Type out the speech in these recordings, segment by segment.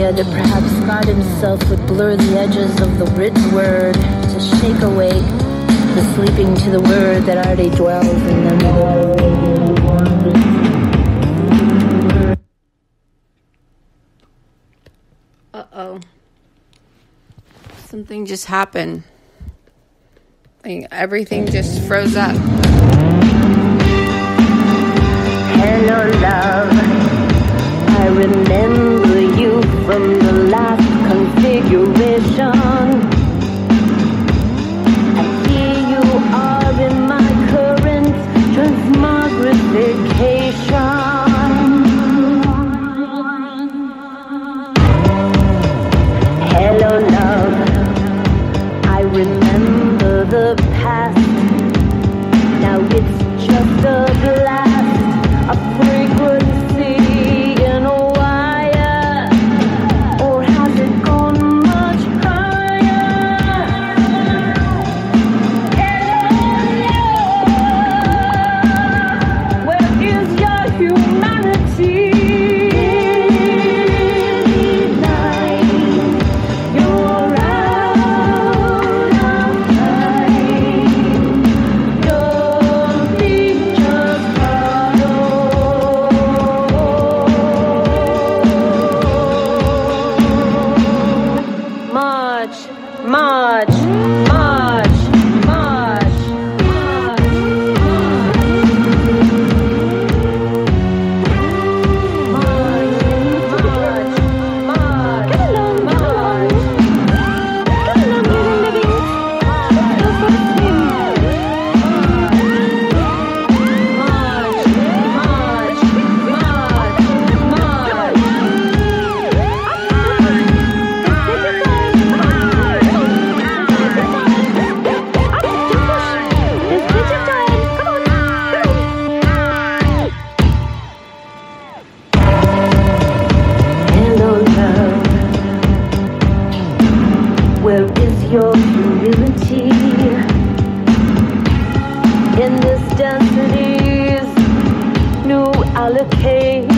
had perhaps God himself would blur the edges of the written word to shake awake the sleeping to the word that already dwells in them. Uh-oh. Something just happened. Like, everything just froze up. Hello, love. I remember you from the last configuration. And here you are in my current transmogrification. Hello, love. I remember the past. Now it's just a blast, a frequency in a wire. Or has it gone much higher? Hello, where is your humanity? You're out of time. Don't leave, just follow. March, march, march, march, Hello, love. Where is your humility in this density's new allocation?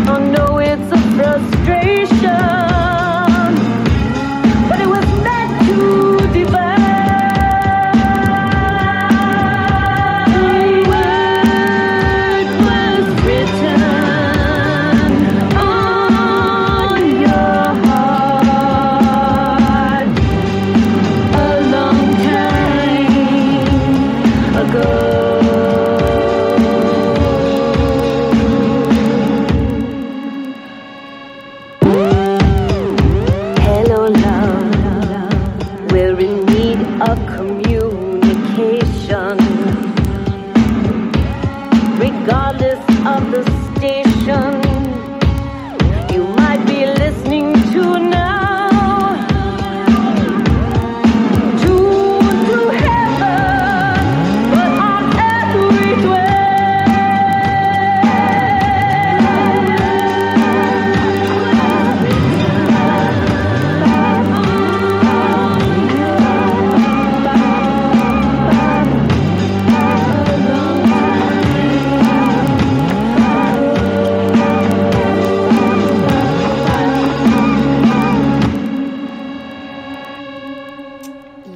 Oh no, it's a frustration, but it was meant to divide. Word was written on your heart a long time ago. Hello, love. We're in need of communication. Regardless of the station you might be listening to now. Tuned to heaven, but on earth we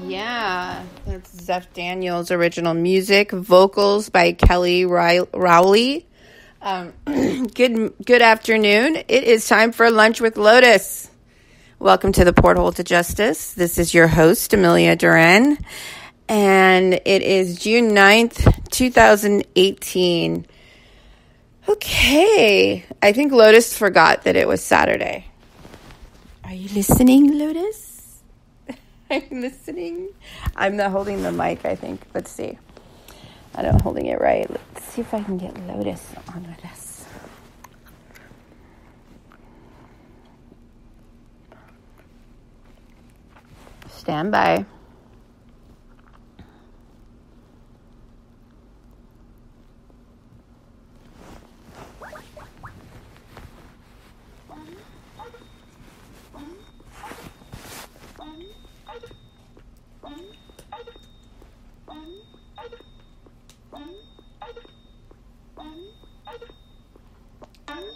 Yeah, that's Zeph Daniels' original music, vocals by Kelly Rowley. Good afternoon. It is time for Lunch with Lotus. Welcome to the Porthole to Justice. This is your host, Amelia Duran, and it is June 9th, 2018. Okay, I think Lotus forgot that it was Saturday. Are you listening, Lotus? Are you listening? I'm not holding the mic, I think. Let's see. I'm not holding it right. Let's see if I can get Lotus on with us. Stand by.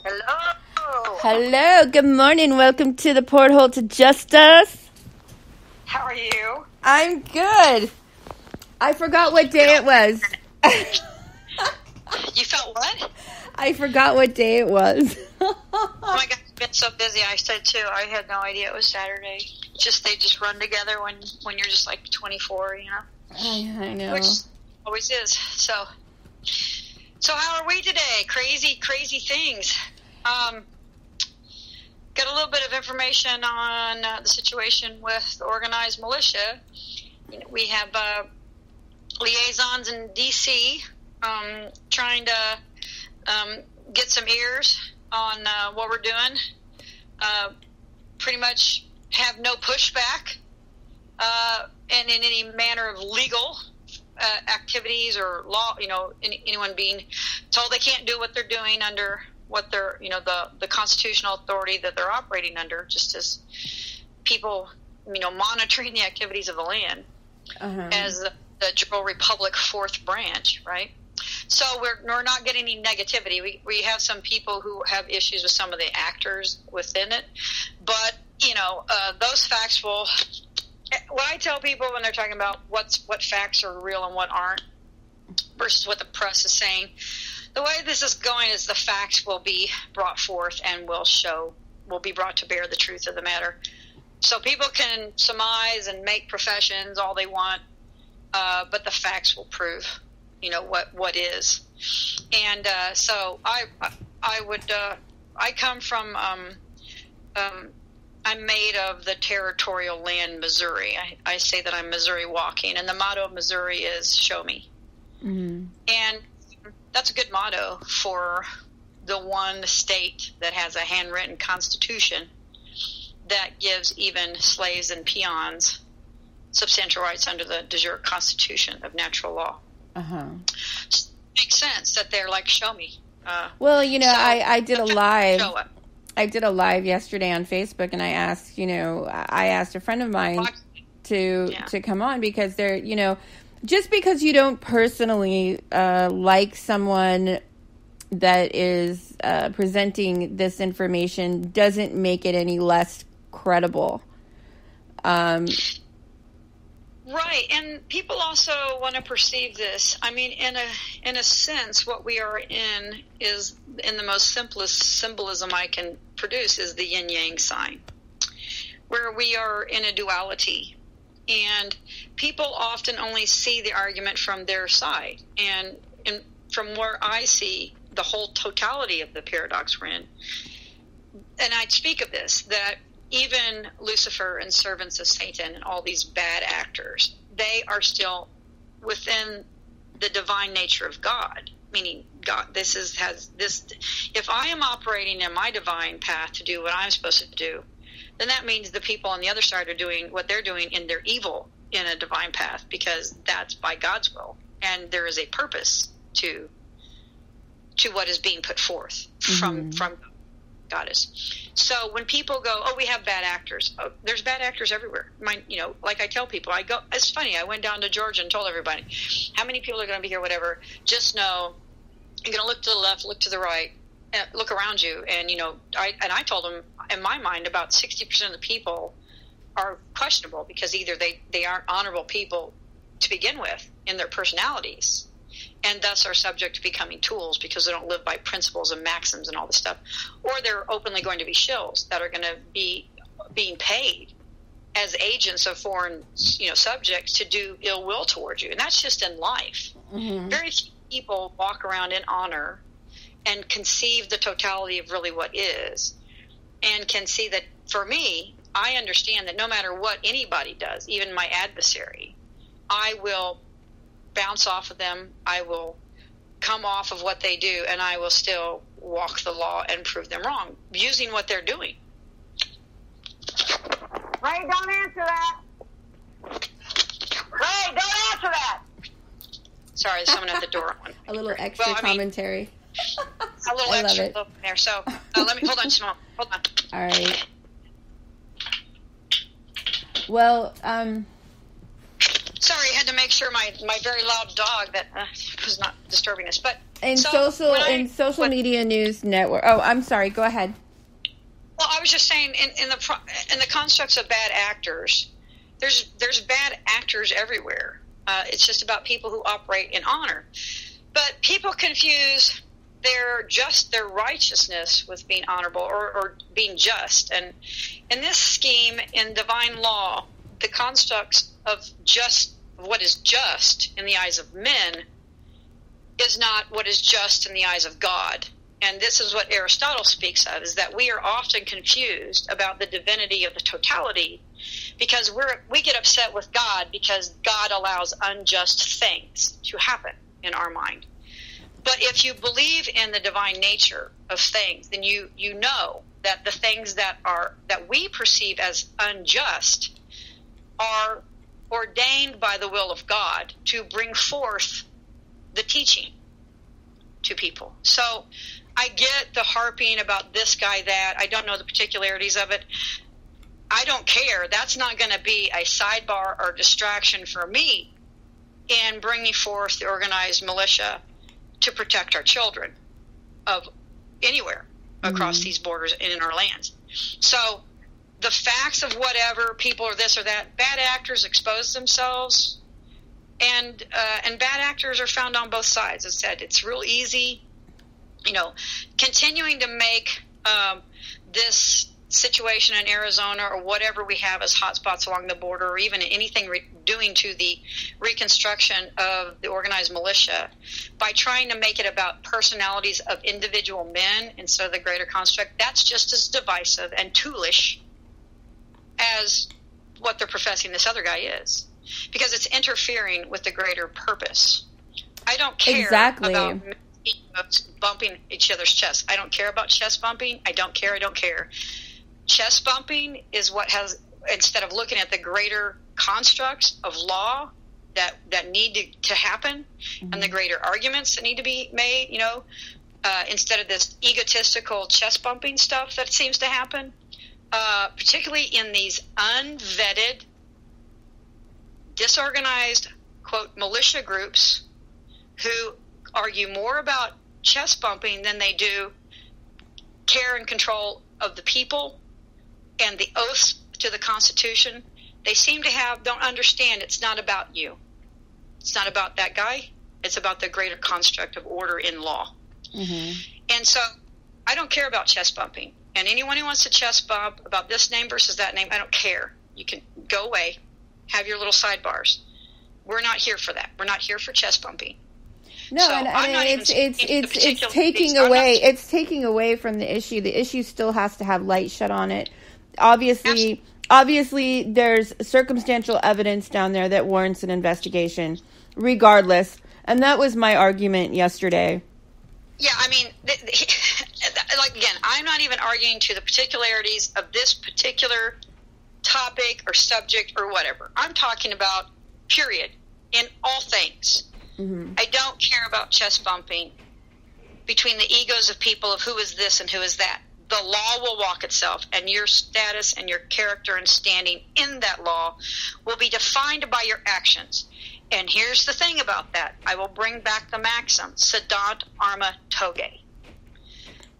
Hello. Hello. Good morning. Welcome to the porthole to justice. How are you? I'm good. I forgot what day it was. You felt what? I forgot what day it was. Oh my God, I've been so busy. I said too. I had no idea it was Saturday. They just run together when you're just like 24, you know. I know. Which always is. So how are we today? Crazy things. Got a little bit of information on the situation with the organized militia. You know, we have liaisons in D.C. Trying to get some ears on what we're doing. Pretty much have no pushback and in any manner of legal activities or law, you know, anyone being told they can't do what they're doing under what they're, you know, the constitutional authority that they're operating under, just as people, you know, monitoring the activities of the land as the General Republic Fourth Branch, right? So we're not getting any negativity. We have some people who have issues with some of the actors within it, but you know, those facts will. What I tell people when they're talking about what facts are real and what aren't versus what the press is saying, the way this is going is the facts will be brought forth and will be brought to bear the truth of the matter. So people can surmise and make professions all they want, but the facts will prove, you know, what is. And so I come from I'm made of the territorial land Missouri. I say that I'm Missouri walking, and the motto of Missouri is show me. Mm-hmm. And that's a good motto for the one state that has a handwritten constitution that gives even slaves and peons substantial rights under the de jure Constitution of natural law. So it makes sense that they're like, show me. Well, you know, so I did a live. I did a live yesterday on Facebook, and I asked a friend of mine to come on because they're, you know, just because you don't personally like someone that is presenting this information doesn't make it any less credible. Right, and people also want to perceive this. I mean, in a sense, what we are in is, in the most simplest symbolism I can produce, is the yin-yang sign, where we are in a duality. And people often only see the argument from their side. And from where I see the whole totality of the paradox we're in, and I'd speak of this, that even Lucifer and servants of Satan and all these bad actors, they are still within the divine nature of God. Meaning, God, if I am operating in my divine path to do what I'm supposed to do, then that means the people on the other side are doing what they're doing in their evil in a divine path, because that's by God's will. And there is a purpose to what is being put forth from Goddess. So when people go, oh, we have bad actors. Oh, there's bad actors everywhere. You know, like I tell people, it's funny. I went down to Georgia and told everybody, how many people are going to be here, whatever. Just know you're going to look to the left, look to the right, look around you. And, you know, I told them, in my mind, about 60% of the people are questionable because either they aren't honorable people to begin with in their personalities, and thus are subject to becoming tools because they don't live by principles and maxims and all this stuff. Or they're openly going to be shills that are going to be being paid as agents of foreign, you know, subjects to do ill will towards you. And that's just in life. Mm-hmm. Very few people walk around in honor and conceive the totality of really what is, and can see that, for me, I understand that no matter what anybody does, even my adversary, I will bounce off of them, I will come off of what they do, and I will still walk the law and prove them wrong using what they're doing. Ray, don't answer that. Ray, don't answer that. Sorry, there's someone at the door. A little extra commentary. A little extra in there. So let me hold on, Simone. Hold on. All right. Well, sorry, I had to make sure my very loud dog that was not disturbing us. But social media news network. Oh, I'm sorry. Go ahead. Well, I was just saying, in the constructs of bad actors, there's bad actors everywhere. It's just about people who operate in honor. But people confuse their righteousness with being honorable or being just. And in this scheme, in divine law, the constructs of what is just in the eyes of men is not what is just in the eyes of God. And this is what Aristotle speaks of, is that we are often confused about the divinity of the totality because we get upset with God because God allows unjust things to happen in our mind. But if you believe in the divine nature of things, then you know that the things that we perceive as unjust are ordained by the will of God to bring forth the teaching to people. So I get the harping about this guy, that. I don't know the particularities of it. I don't care. That's not going to be a sidebar or distraction for me in bringing forth the organized militia to protect our children of anywhere across these borders and in our lands. So the facts of whatever, people are this or that, bad actors expose themselves, and bad actors are found on both sides. As I said, it's real easy, continuing to make this situation in Arizona or whatever we have as hotspots along the border, or even anything doing to the reconstruction of the organized militia, by trying to make it about personalities of individual men instead of the greater construct, that's just as divisive and toolish as what they're professing this other guy is, because it's interfering with the greater purpose. I don't care about bumping each other's chests. I don't care about chest bumping. I don't care. Chest bumping is what has, instead of looking at the greater constructs of law that need to happen, and the greater arguments that need to be made, instead of this egotistical chest bumping stuff that seems to happen, particularly in these unvetted, disorganized, quote, militia groups who argue more about chest bumping than they do care and control of the people and the oaths to the Constitution. They seem to don't understand it's not about you. It's not about that guy. It's about the greater construct of order in law. And so I don't care about chest bumping. And anyone who wants to chest bump about this name versus that name, I don't care. You can go away, have your little sidebars. We're not here for that. We're not here for chest bumping. No, so it's taking away. It's taking away from the issue. The issue still has to have light shed on it. Obviously, there's circumstantial evidence down there that warrants an investigation, regardless. And that was my argument yesterday. Yeah, I mean, again, I'm not even arguing to the particularities of this particular topic or subject or whatever. I'm talking about, period, in all things. I don't care about chest bumping between the egos of people of who is this and who is that. The law will walk itself, and your status and your character and standing in that law will be defined by your actions. And here's the thing about that. I will bring back the maxim, sedant arma togae.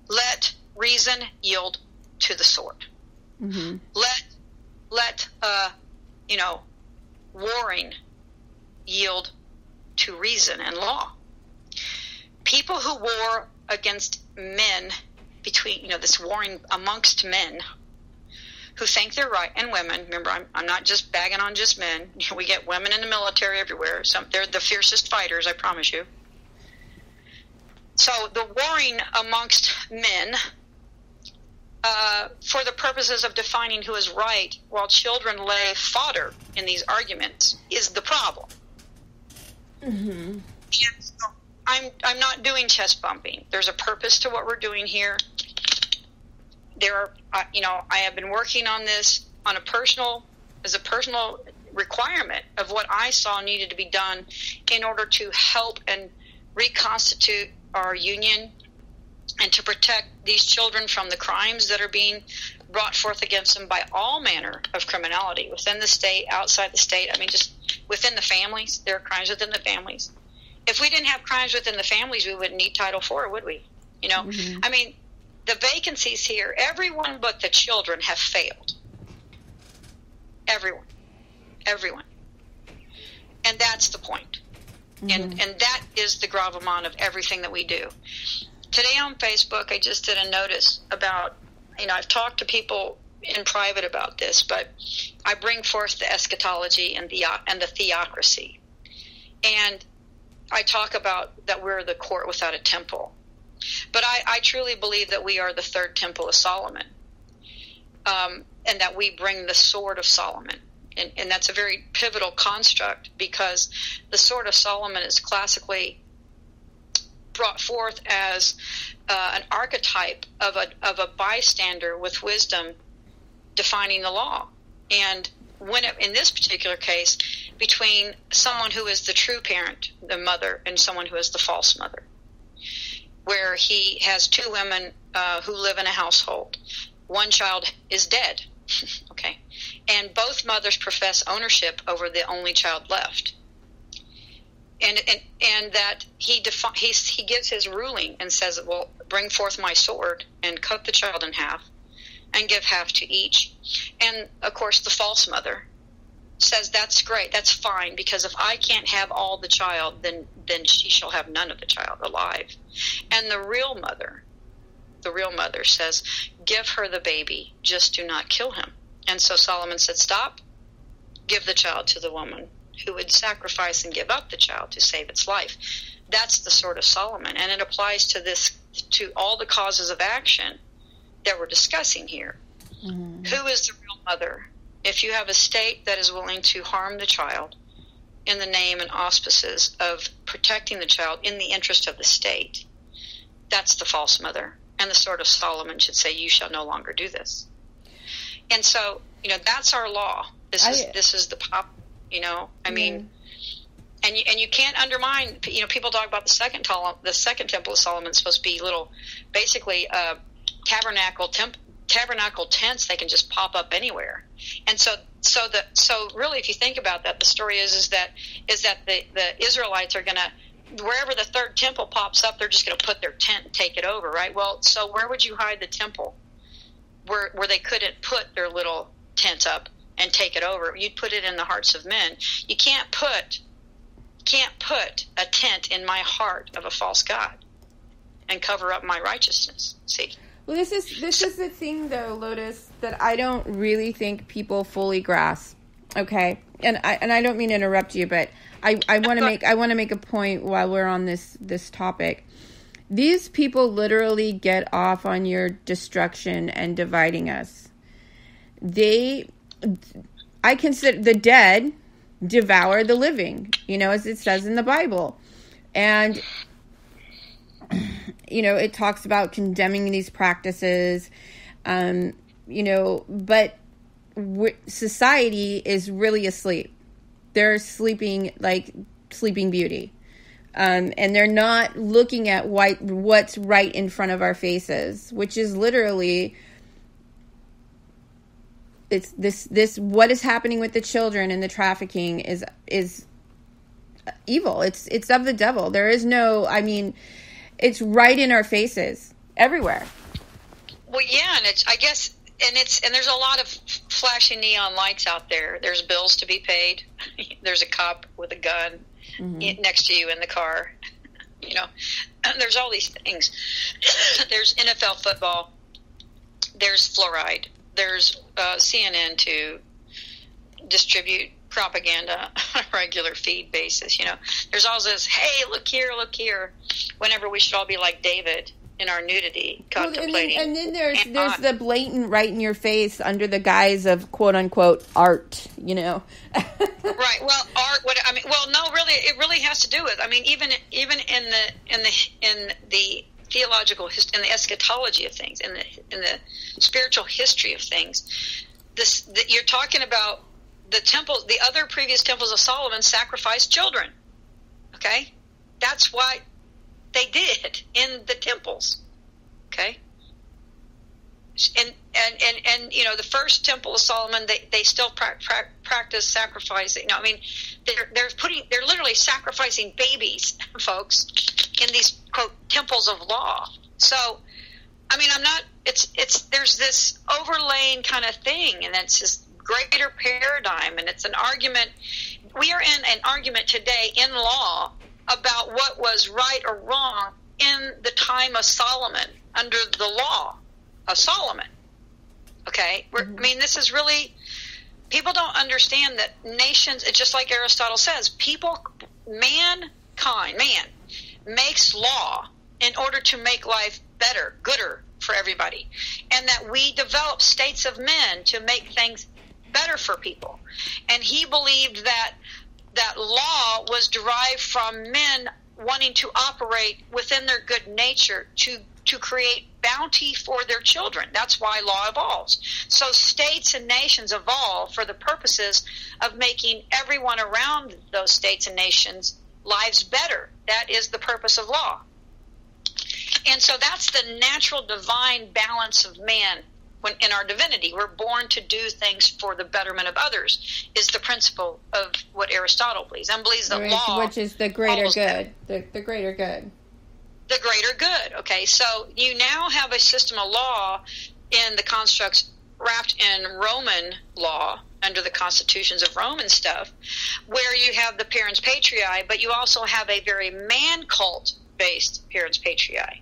Let reason yield to the sword. Let warring yield to reason and law. People who war against men, between this warring amongst men who think they're right, and women. Remember, I'm not just bagging on just men. We get women in the military everywhere. They're the fiercest fighters, I promise you. So the warring amongst men for the purposes of defining who is right, while children lay fodder in these arguments, is the problem. And so I'm not doing chest bumping. There's a purpose to what we're doing here. There are, I have been working on this as a personal requirement of what I saw needed to be done in order to help and reconstitute our union and to protect these children from the crimes that are being brought forth against them by all manner of criminality within the state, outside the state. I mean, just within the families. There are crimes within the families. If we didn't have crimes within the families, we wouldn't need Title IV, would we? I mean, the vacancies here, everyone but the children have failed. Everyone. And that's the point. And that is the gravamon of everything that we do. Today on Facebook, I just did a notice about, I've talked to people in private about this, but I bring forth the eschatology and the theocracy. And I talk about that we're the court without a temple. But I truly believe that we are the third temple of Solomon, and that we bring the sword of Solomon. And that's a very pivotal construct, because the sword of Solomon is classically brought forth as an archetype of a bystander with wisdom defining the law. And in this particular case, between someone who is the true parent, the mother, and someone who is the false mother, where he has two women who live in a household. One child is dead, okay, and both mothers profess ownership over the only child left, and that he gives his ruling and says, well, bring forth my sword and cut the child in half and give half to each. And of course the false mother says, that's great, that's fine, because if I can't have all the child, then she shall have none of the child alive. And the real mother says, give her the baby, just do not kill him. And so Solomon said, stop, give the child to the woman who would sacrifice and give up the child to save its life. That's the sword of Solomon, and it applies to all the causes of action that we're discussing here. Mm-hmm. Who is the real mother? If you have a state that is willing to harm the child in the name and auspices of protecting the child in the interest of the state, that's the false mother. And the sword of Solomon should say, you shall no longer do this. And so, that's our law. This is the pop, and you can't undermine, people talk about the second temple of Solomon is supposed to be basically tabernacle tents. They can just pop up anywhere. And so really, if you think about that, the story is that the Israelites are going to, wherever the third temple pops up, they're just going to put their tent and take it over, right? Well, so where would you hide the temple where they couldn't put their little tent up and take it over? You'd put it in the hearts of men. You can't put a tent in my heart of a false god and cover up my righteousness. See? Well, this is the thing, though, Lotus, that I don't really think people fully grasp. Okay, and I don't mean to interrupt you, but I want to make a point while we're on this topic. These people literally get off on your destruction and dividing us. I consider the dead devour the living, as it says in the Bible, and it talks about condemning these practices, but society is really asleep. They're sleeping like Sleeping Beauty. And they're not looking at what's right in front of our faces, which is literally, it's this what is happening with the children and the trafficking is evil. It's of the devil. There is no, it's right in our faces everywhere. Well, yeah, and there's a lot of flashing neon lights out there. There's bills to be paid. There's a cop with a gun next to you in the car. There's all these things. There's NFL football. There's fluoride. There's CNN to distribute propaganda on a regular feed basis. There's all this, hey, look here, whenever we should all be like David in our nudity, contemplating. And then there's the blatant right in your face under the guise of quote unquote art, Right. Well, art. No, really, it really has to do with. Even in the theological in the eschatology of things, in the spiritual history of things, you're talking about the temples. The other previous temples of Solomon sacrificed children. Okay, that's why they did in the temples. Okay. And the first temple of Solomon, they still practice sacrificing. They're literally sacrificing babies, folks, in these quote temples of law. So I mean, I'm not, there's this overlaying kind of thing, and it's this greater paradigm, and it's an argument. We are in an argument today in law about what was right or wrong in the time of Solomon, under the law of Solomon. Okay? I mean, this is really, people don't understand that nations, it's just like Aristotle says, man makes law in order to make life better, gooder for everybody. And that we develop states of men to make things better for people. And he believed that law was derived from men wanting to operate within their good nature to create bounty for their children. That's why law evolves. So states and nations evolve for the purposes of making everyone around those states and nations' lives better. That is the purpose of law. And so that's the natural divine balance of man. When in our divinity, we're born to do things for the betterment of others, is the principle of what Aristotle believes. And believes that law, which is the greater good. The greater good. The greater good. Okay, so you now have a system of law in the constructs wrapped in Roman law, under the constitutions of Rome and stuff, where you have the parens patriae, but you also have a very man cult based parens patriae,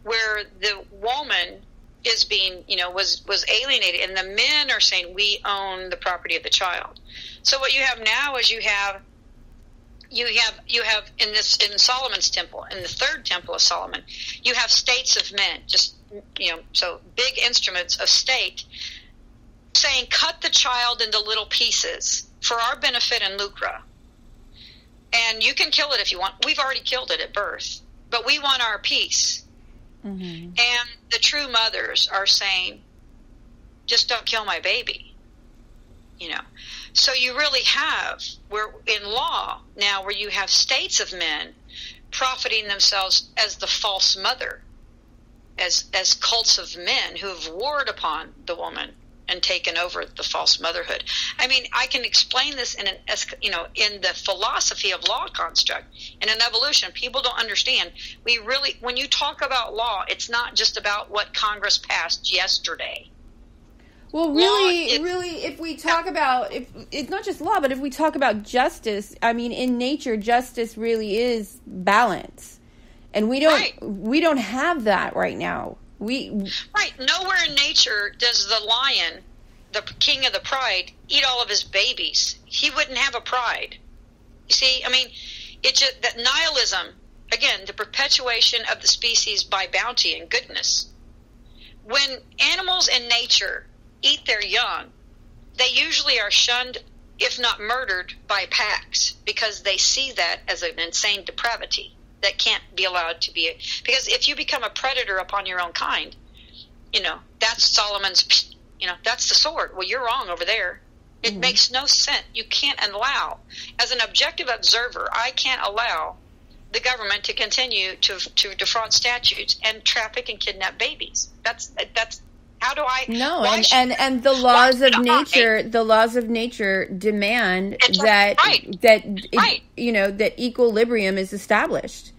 where the woman is being, was alienated, and the men are saying, we own the property of the child. So what you have now is you have in Solomon's temple, in the third temple of Solomon, you have states of men, so big instruments of state, saying, cut the child into little pieces for our benefit and lucre. And you can kill it if you want. We've already killed it at birth, but we want our piece. Mm-hmm. And the true mothers are saying, just don't kill my baby. So you really have, we're in law now, where you have states of men profiting themselves as the false mother, as cults of men who have warred upon the woman and taken over the false motherhood. I mean, I can explain this in in the philosophy of law construct. In an evolution, people don't understand. When you talk about law, it's not just about what Congress passed yesterday. Well, really, if we talk about, it's not just law, but if we talk about justice, I mean, in nature, justice really is balance. And we don't have that right now. Right. Nowhere in nature does the lion, the king of the pride, eat all of his babies. He wouldn't have a pride. You see, I mean, it's just that nihilism, again, the perpetuation of the species by bounty and goodness. When animals in nature eat their young, they usually are shunned, if not murdered, by packs, because they see that as an insane depravity that can't be allowed to be. Because if you become a predator upon your own kind, that's Solomon's, that's the sword. Well, you're wrong over there. It makes no sense. You can't allow, as an objective observer, I can't allow the government to continue to defraud statutes and traffic and kidnap babies. That's how do I? No, and the laws of nature, demand that equilibrium is established.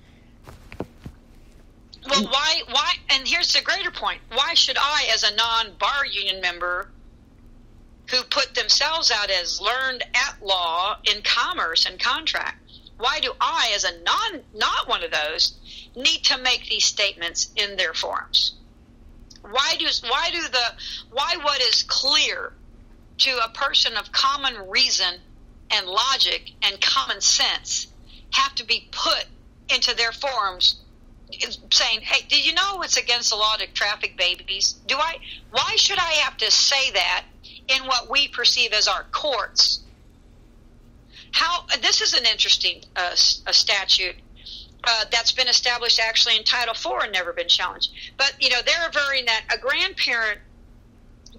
Well, why? And here's the greater point: why should I, as a non-bar union member, who put themselves out as learned at law in commerce and contract, why do I, as a not one of those, need to make these statements in their forums? Why what is clear to a person of common reason and logic and common sense have to be put into their forums, saying, hey, did you know it's against the law to traffic babies? Why should I have to say that in what we perceive as our courts? This is an interesting a statute that's been established actually in Title IV and never been challenged. But, they're averring that a grandparent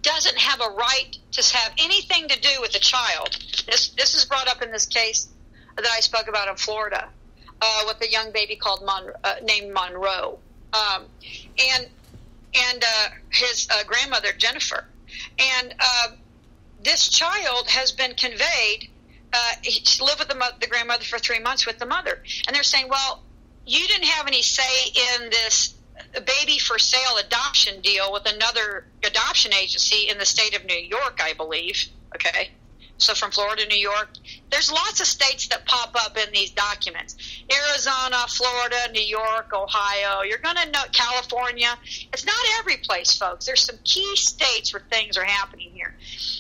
doesn't have a right to have anything to do with a child. This is brought up in this case that I spoke about in Florida with a young baby called named Monroe, and his grandmother Jennifer, and this child has been conveyed. He lived with the grandmother for 3 months with the mother, and they're saying, well, you didn't have any say in this a baby for sale adoption deal with another adoption agency in the state of New York, I believe. Okay. So from Florida to New York, there's lots of states that pop up in these documents. Arizona, Florida, New York, Ohio. You're going to know California. It's not every place, folks. There's some key states where things are happening here.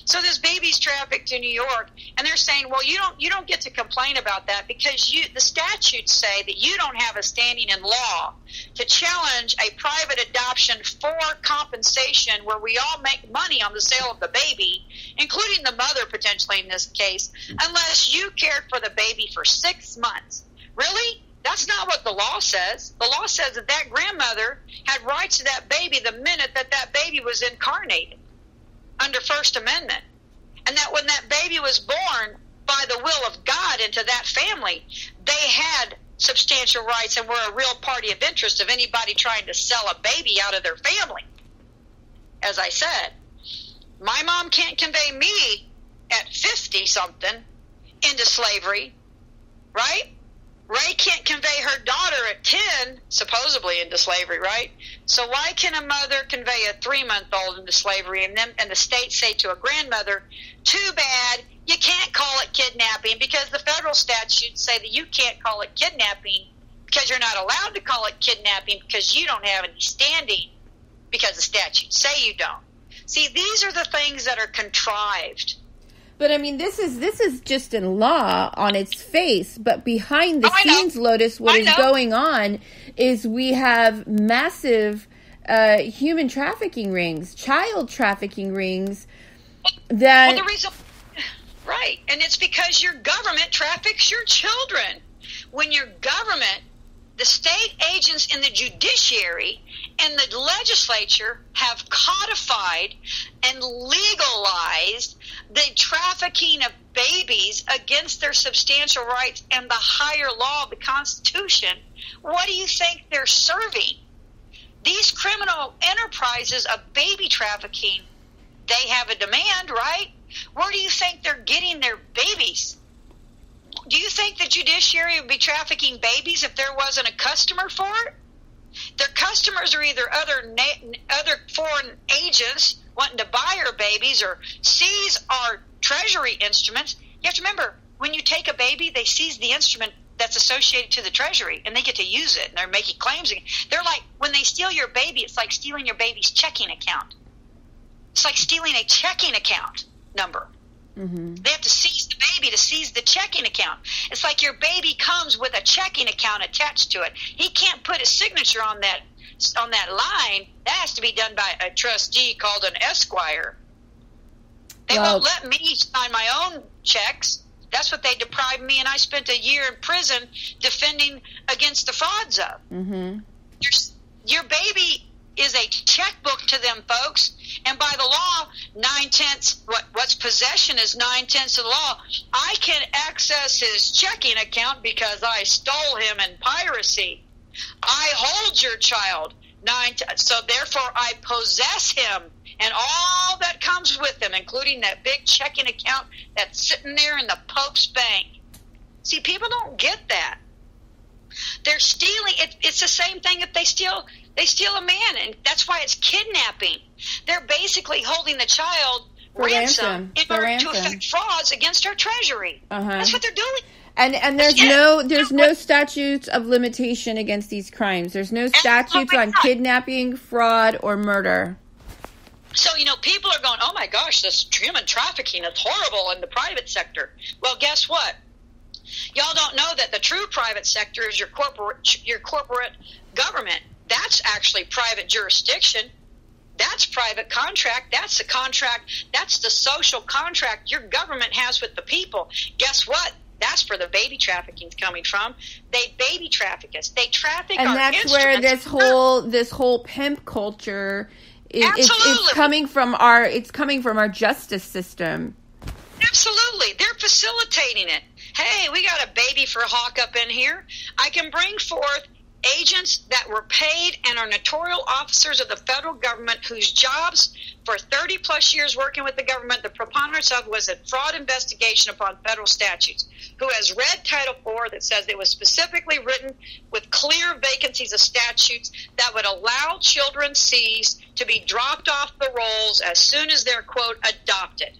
So this baby's trafficked to New York, and they're saying, well, you don't get to complain about that because the statutes say that you don't have a standing in law to challenge a private adoption for compensation where we all make money on the sale of the baby, including the mother potentially in this case, unless you cared for the baby for 6 months. Really? That's not what the law says. The law says that that grandmother had rights to that baby the minute that that baby was incarnated under First Amendment. And that when that baby was born by the will of God into that family, they had substantial rights and were a real party of interest of anybody trying to sell a baby out of their family. As I said, my mom can't convey me at 50-something into slavery, right? Ray can't convey her daughter at 10, supposedly, into slavery, right? So why can a mother convey a 3-month-old into slavery and the state say to a grandmother, too bad, you can't call it kidnapping because the federal statutes say that you can't call it kidnapping because you're not allowed to call it kidnapping because you don't have any standing because the statutes say you don't. See, these are the things that are contrived. But I mean, this is just in law on its face. But behind the scenes, Lotus, what is going on is we have massive human trafficking rings, child trafficking rings. That the reason, right? And it's because your government traffics your children. When your government, the state agents in the judiciary and the legislature have codified and legalized the trafficking of babies against their substantial rights and the higher law of the Constitution, what do you think they're serving? These criminal enterprises of baby trafficking, they have a demand, right? Where do you think they're getting their babies? Do you think the judiciary would be trafficking babies if there wasn't a customer for it? Their customers are either other foreign agents wanting to buy our babies or seize our treasury instruments. You have to remember, when you take a baby, they seize the instrument that's associated to the treasury, and they get to use it, and they're making claims. They're like, when they steal your baby, it's like stealing your baby's checking account. It's like stealing a checking account number. Mm-hmm. They have to seize the baby to seize the checking account. It's like your baby comes with a checking account attached to it. He can't put his signature on that line. That has to be done by a trustee called an esquire. They won't let me sign my own checks. That's what they deprived me, and I spent a year in prison defending against the frauds of. Mm-hmm. Your baby is a checkbook to them, folks. And by the law, 9/10, what's possession is 9/10 of the law. I can access his checking account because I stole him in piracy. I hold your child, so therefore I possess him and all that comes with him, including that big checking account that's sitting there in the Pope's bank. See, people don't get that. They're stealing. It's the same thing if they steal a man, and that's why it's kidnapping. They're basically holding the child ransom in order to effect frauds against our treasury. Uh-huh. That's what they're doing. And there's no statutes of limitation against these crimes. There's no statutes on kidnapping, fraud, or murder. So, people are going, oh my gosh, this human trafficking is horrible in the private sector. Well, guess what? Y'all don't know that the true private sector is your corporate government. That's actually private jurisdiction. That's private contract. That's the contract. That's the social contract your government has with the people. Guess what? That's where the baby trafficking is coming from. They baby traffic us. They traffic our instruments. And that's where this whole pimp culture it's coming from our justice system. Absolutely. They're facilitating it. Hey, we got a baby for a hawk up in here. I can bring forth agents that were paid and are notorious officers of the federal government whose jobs for 30 plus years working with the government, the preponderance of was a fraud investigation upon federal statutes, who has read Title IV that says it was specifically written with clear vacancies of statutes that would allow children seized to be dropped off the rolls as soon as they're, quote, adopted,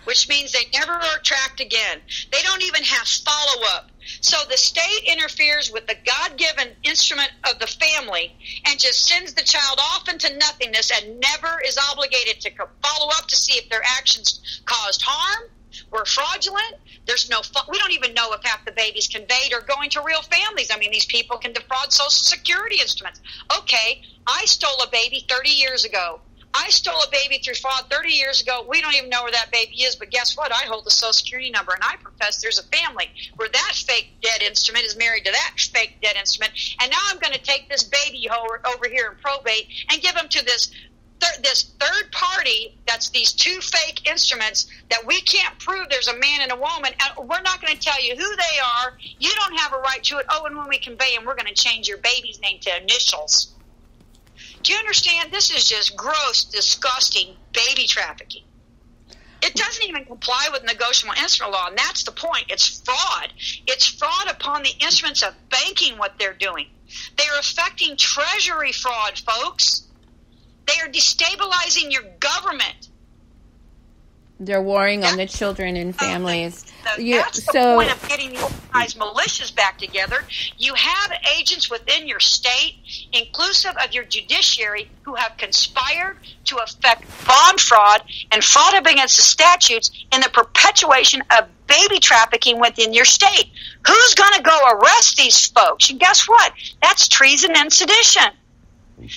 which means they never are tracked again. They don't even have follow-up. So the state interferes with the God-given instrument of the family and just sends the child off into nothingness and never is obligated to follow up to see if their actions caused harm, were fraudulent. We don't even know if half the babies conveyed are going to real families. I mean, these people can defraud Social Security instruments. Okay, I stole a baby 30 years ago. I stole a baby through fraud 30 years ago. We don't even know where that baby is, but guess what? I hold the Social Security number, and I profess there's a family where that fake dead instrument is married to that fake dead instrument, and now I'm going to take this baby over here in probate and give him to this third party. That's these two fake instruments that we can't prove there's a man and a woman, and we're not going to tell you who they are. You don't have a right to it. Oh, and when we convey them, we're going to change your baby's name to initials. Do you understand? This is just gross, disgusting baby trafficking. It doesn't even comply with negotiable instrument law, and that's the point. It's fraud. It's fraud upon the instruments of banking, what they're doing. They're affecting treasury fraud, folks. They are destabilizing your government. They're warring on the children and families. That's the point of getting the organized militias back together. You have agents within your state, inclusive of your judiciary, who have conspired to effect bond fraud and fraud against the statutes in the perpetuation of baby trafficking within your state. Who's going to go arrest these folks? And guess what? That's treason and sedition.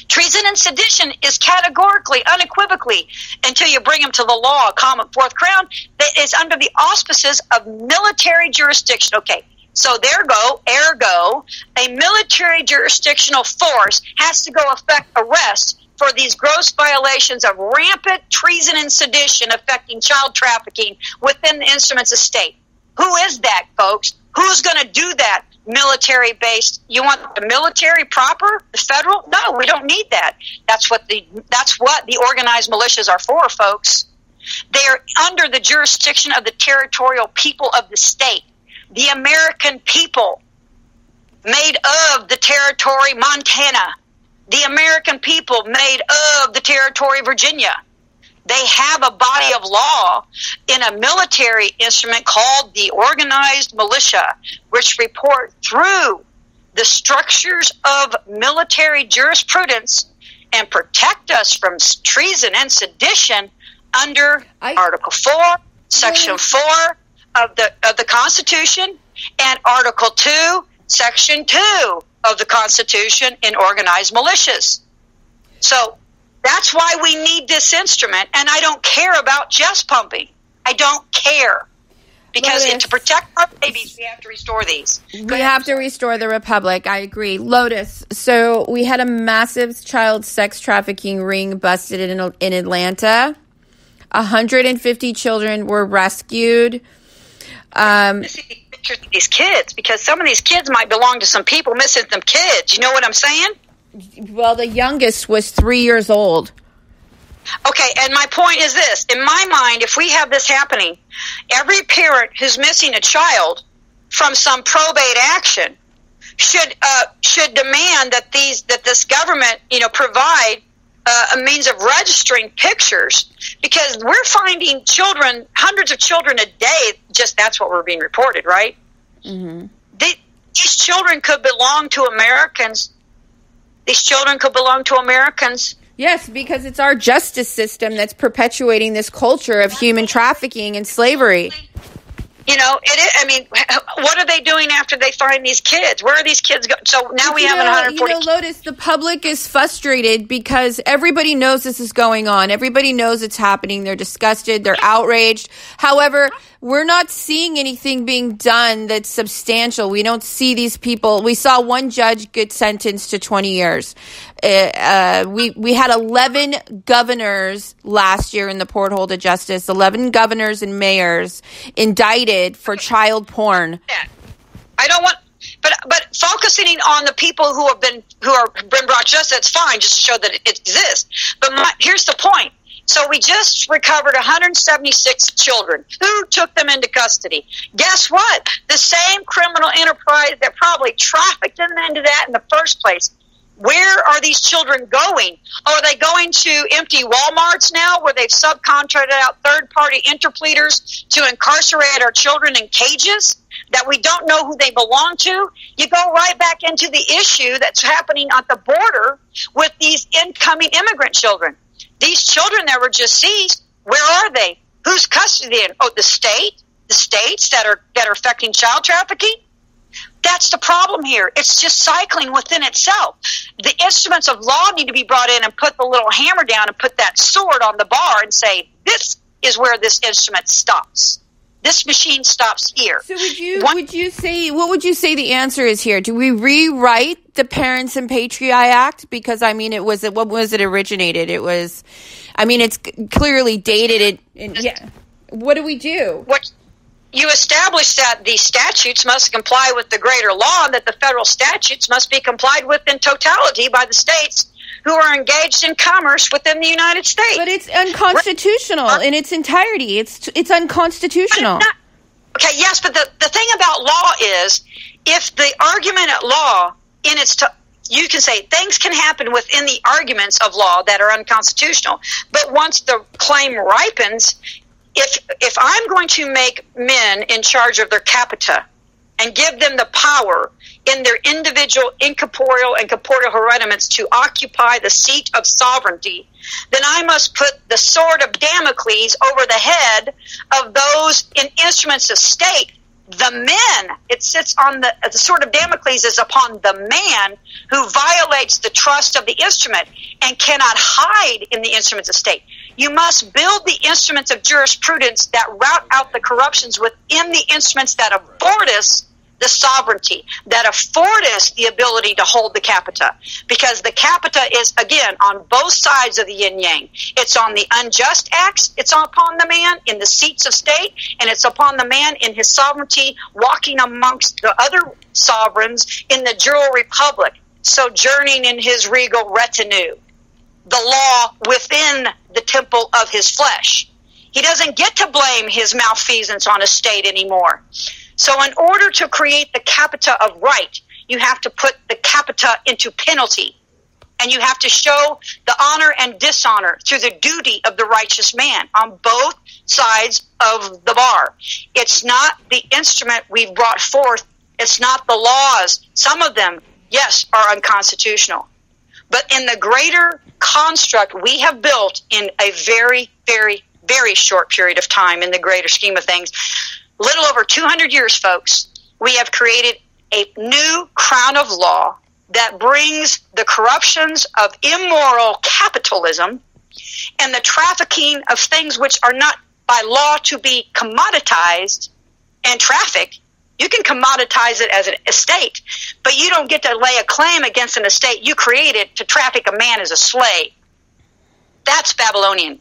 Treason and sedition is categorically, unequivocally, until you bring them to the law, common fourth crown, that is under the auspices of military jurisdiction. Okay, so ergo, a military jurisdictional force has to go effect arrests for these gross violations of rampant treason and sedition affecting child trafficking within the instruments of state. Who is that, folks? Who's going to do that? Military-based. You want the military proper? The federal? No, we don't need that. That's what the organized militias are for, folks. They're under the jurisdiction of the territorial people of the state. The American people made of the territory Montana. The American people made of the territory Virginia. They have a body of law in a military instrument called the organized militia, which report through the structures of military jurisprudence and protect us from treason and sedition under Article 4, Section 4 of the Constitution, and Article 2, Section 2 of the Constitution in organized militias. So that's why we need this instrument, and I don't care about chest pumping. I don't care. Because to protect our babies, we have to restore these. We have to restore the Republic. I agree. Lotus, so we had a massive child sex trafficking ring busted in Atlanta. 150 children were rescued. These kids, because some of these kids might belong to some people missing them kids. You know what I'm saying? Well, the youngest was 3 years old. Okay, and my point is this. In my mind, if we have this happening, every parent who's missing a child from some probate action should demand that this government, provide a means of registering pictures, because we're finding children, hundreds of children a day. Just that's what we're being reported, right? Mm-hmm. These children could belong to Americans. These children could belong to Americans. Yes, because it's our justice system that's perpetuating this culture of human trafficking and slavery. What are they doing after they find these kids? Where are these kids going? So now we have 140. Lotus, the public is frustrated because everybody knows this is going on. Everybody knows it's happening. They're disgusted. They're outraged. However, we're not seeing anything being done that's substantial. We don't see these people. We saw one judge get sentenced to 20 years. We had 11 governors last year in the porthole to justice, 11 governors and mayors indicted for child porn. But focusing on the people who have been brought to justice, that's fine, just to show that it exists. But here's the point. So we just recovered 176 children. Who took them into custody? Guess what? The same criminal enterprise that probably trafficked them into that in the first place. Where are these children going? Oh, are they going to empty Walmarts now where they've subcontracted out third-party interpleaders to incarcerate our children in cages that we don't know who they belong to? You go right back into the issue that's happening at the border with these incoming immigrant children. These children that were just seized, where are they? Who's custodying? Oh, the states that are affecting child trafficking? That's the problem here. It's just cycling within itself. The instruments of law need to be brought in and put the little hammer down and put that sword on the bar and say, this is where this instrument stops. This machine stops here. So what would you say the answer is here? Do we rewrite the Parents and Patriae Act? Because, I mean, what was it originated? It's clearly dated. Yeah. What do we do? What you establish that the statutes must comply with the greater law, and that the federal statutes must be complied with in totality by the states who are engaged in commerce within the United States. But it's unconstitutional in its entirety. It's unconstitutional. Okay, yes, but the thing about law is, if the argument at law, you can say things can happen within the arguments of law that are unconstitutional, but once the claim ripens, if I'm going to make men in charge of their capita and give them the power in their individual incorporeal and corporeal hereditaments to occupy the seat of sovereignty, then I must put the sword of Damocles over the head of those in instruments of state. The men, it sits on the sword of Damocles is upon the man who violates the trust of the instrument and cannot hide in the instruments of state. You must build the instruments of jurisprudence that rout out the corruptions within the instruments that afford us the sovereignty, that afford us the ability to hold the capita. Because the capita is, again, on both sides of the yin-yang. It's on the unjust acts, it's upon the man in the seats of state, and it's upon the man in his sovereignty walking amongst the other sovereigns in the jural republic, sojourning in his regal retinue. The law within the temple of his flesh. He doesn't get to blame his malfeasance on a state anymore. So in order to create the capita of right, you have to put the capita into penalty. And you have to show the honor and dishonor through the duty of the righteous man on both sides of the bar. It's not the instrument we've brought forth. It's not the laws. Some of them, yes, are unconstitutional. But in the greater construct we have built in a very, very, very short period of time in the greater scheme of things, little over 200 years, folks, we have created a new crown of law that brings the corruptions of immoral capitalism and the trafficking of things which are not by law to be commoditized and trafficked. You can commoditize it as an estate, but you don't get to lay a claim against an estate you created to traffic a man as a slave. That's Babylonian.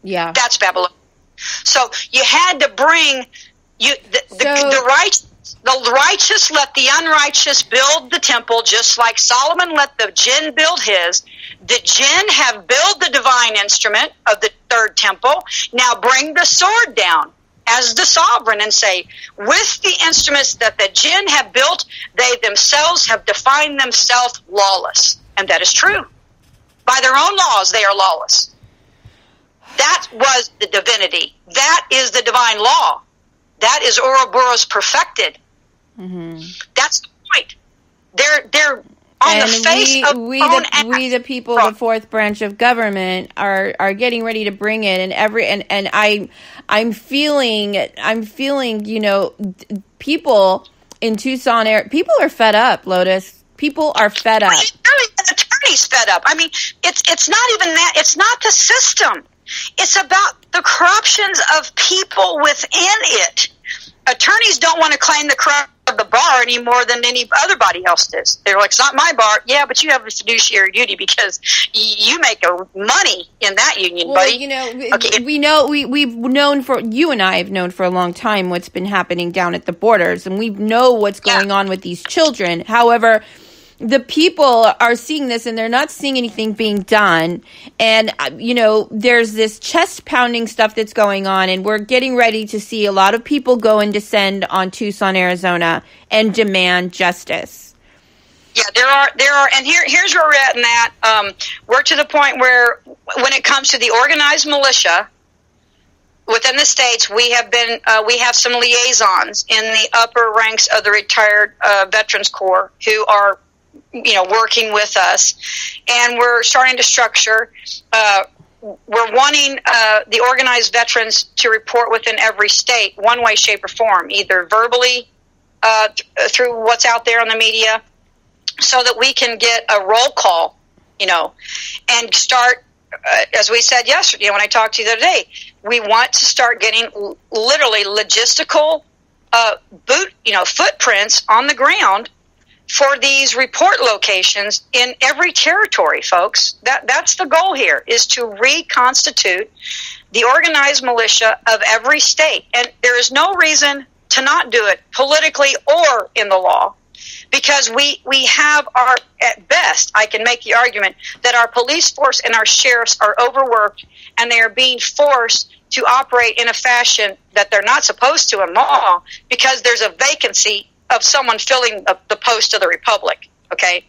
Yeah. That's Babylonian. So you had to bring the righteous let the unrighteous build the temple, just like Solomon let the jinn build his. The jinn have built the divine instrument of the third temple. Now bring the sword down as the sovereign and say, with the instruments that the jinn have built, they themselves have defined themselves lawless. And that is true. By their own laws, they are lawless. That was the divinity. That is the divine law. That is Ouroboros perfected. Mm-hmm. That's the point. They're on the face of we the people, the fourth branch of government, are getting ready to bring it, and I'm feeling, people in Tucson people are fed up, Lotus. People are fed up. The attorney's fed up. I mean, it's not even that. It's not the system. It's about the corruptions of people within it. attorneys don't want to claim the crown of the bar any more than anybody else does. They're like, it's not my bar. Yeah, but you have a fiduciary duty because you make money in that union, buddy. You know, we've known you and I have known for a long time what's been happening down at the borders, and we know what's going on with these children. However, the people are seeing this and they're not seeing anything being done. And, there's this chest pounding stuff that's going on, and we're getting ready to see a lot of people go and descend on Tucson, Arizona and demand justice. Yeah, there are, and here's where we're at in that. We're to the point where when it comes to the organized militia within the states, we have some liaisons in the upper ranks of the retired Veterans Corps who are working with us, and we're starting to structure. We're wanting the organized veterans to report within every state, one way, shape, or form, either verbally through what's out there on the media, so that we can get a roll call, and start. As we said yesterday when I talked to you the other day, we want to start getting literally logistical footprints on the ground for these report locations in every territory, folks. That's the goal here, is to reconstitute the organized militia of every state. And there is no reason to not do it politically or in the law, because we have at best, I can make the argument that our police force and our sheriffs are overworked, and they are being forced to operate in a fashion that they're not supposed to in law, because there's a vacancy of someone filling the post of the republic, okay?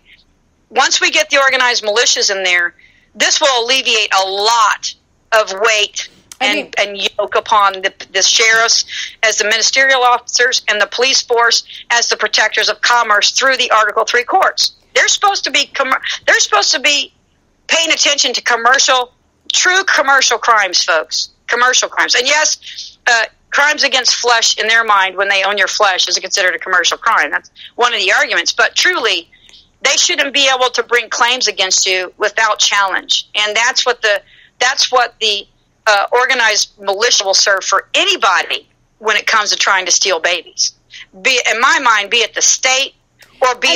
Once we get the organized militias in there, this will alleviate a lot of weight and yoke upon the sheriffs as the ministerial officers and the police force as the protectors of commerce through the Article 3 courts. They're supposed to be paying attention to true commercial crimes, folks. Commercial crimes. And yes, crimes against flesh in their mind, when they own your flesh, is considered a commercial crime. That's one of the arguments. But truly, they shouldn't be able to bring claims against you without challenge. And that's what the organized militia will serve for anybody when it comes to trying to steal babies. In my mind, be it the state or be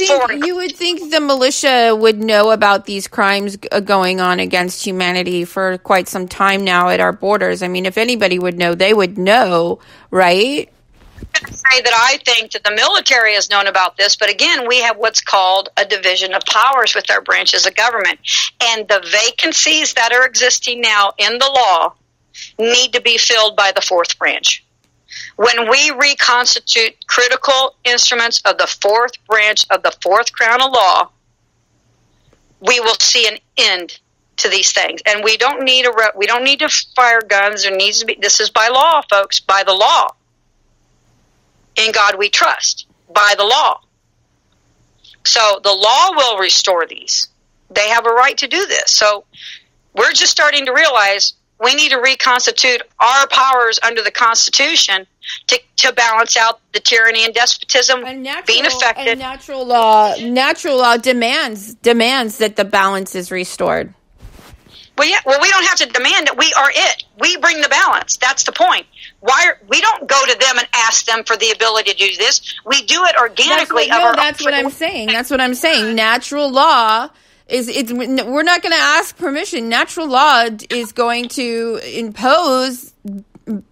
foreign. You would think the militia would know about these crimes going on against humanity for quite some time now at our borders. I mean, if anybody would know, they would know, right? I'm going to say that I think that the military has known about this, but again, we have what's called a division of powers with our branches of government. And the vacancies that are existing now in the law need to be filled by the fourth branch. When we reconstitute critical instruments of the fourth branch of the fourth crown of law, we will see an end to these things. And we don't need to fire guns. This is by law, folks, by the law. In God we trust, by the law. So the law will restore these. They have a right to do this. So we're just starting to realize we need to reconstitute our powers under the Constitution to balance out the tyranny and despotism being affected. And natural law demands that the balance is restored. Well, yeah. Well, we don't have to demand it. We are it. We bring the balance. That's the point. We don't go to them and ask them for the ability to do this. We do it organically. That's what I'm saying. That's what I'm saying. Natural law we're not going to ask permission. Natural law is going to impose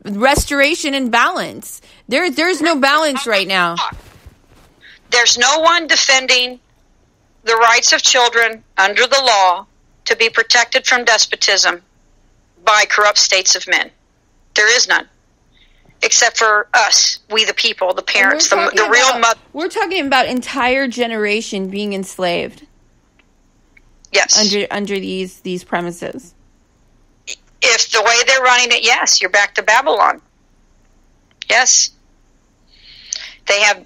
restoration and balance. There's no balance right now. There's no one defending the rights of children under the law to be protected from despotism by corrupt states of men. There is none. Except for us, we the people, the parents, the real mother. We're talking about entire generation being enslaved. Yes. Under these premises. If the way they're running it, yes, you're back to Babylon. Yes. They have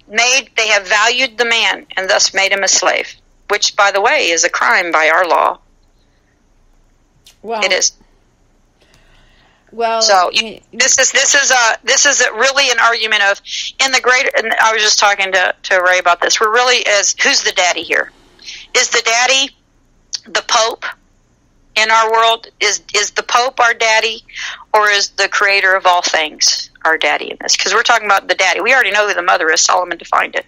valued the man and thus made him a slave, which, by the way, is a crime by our law. Well, it is. Well, so this is really an argument of and I was just talking to Ray about this. We're really who's the daddy here? Is the daddy the Pope in our world? Is the Pope our daddy, or is the creator of all things our daddy in this, because we're talking about the daddy. We already know who the mother is. Solomon defined it.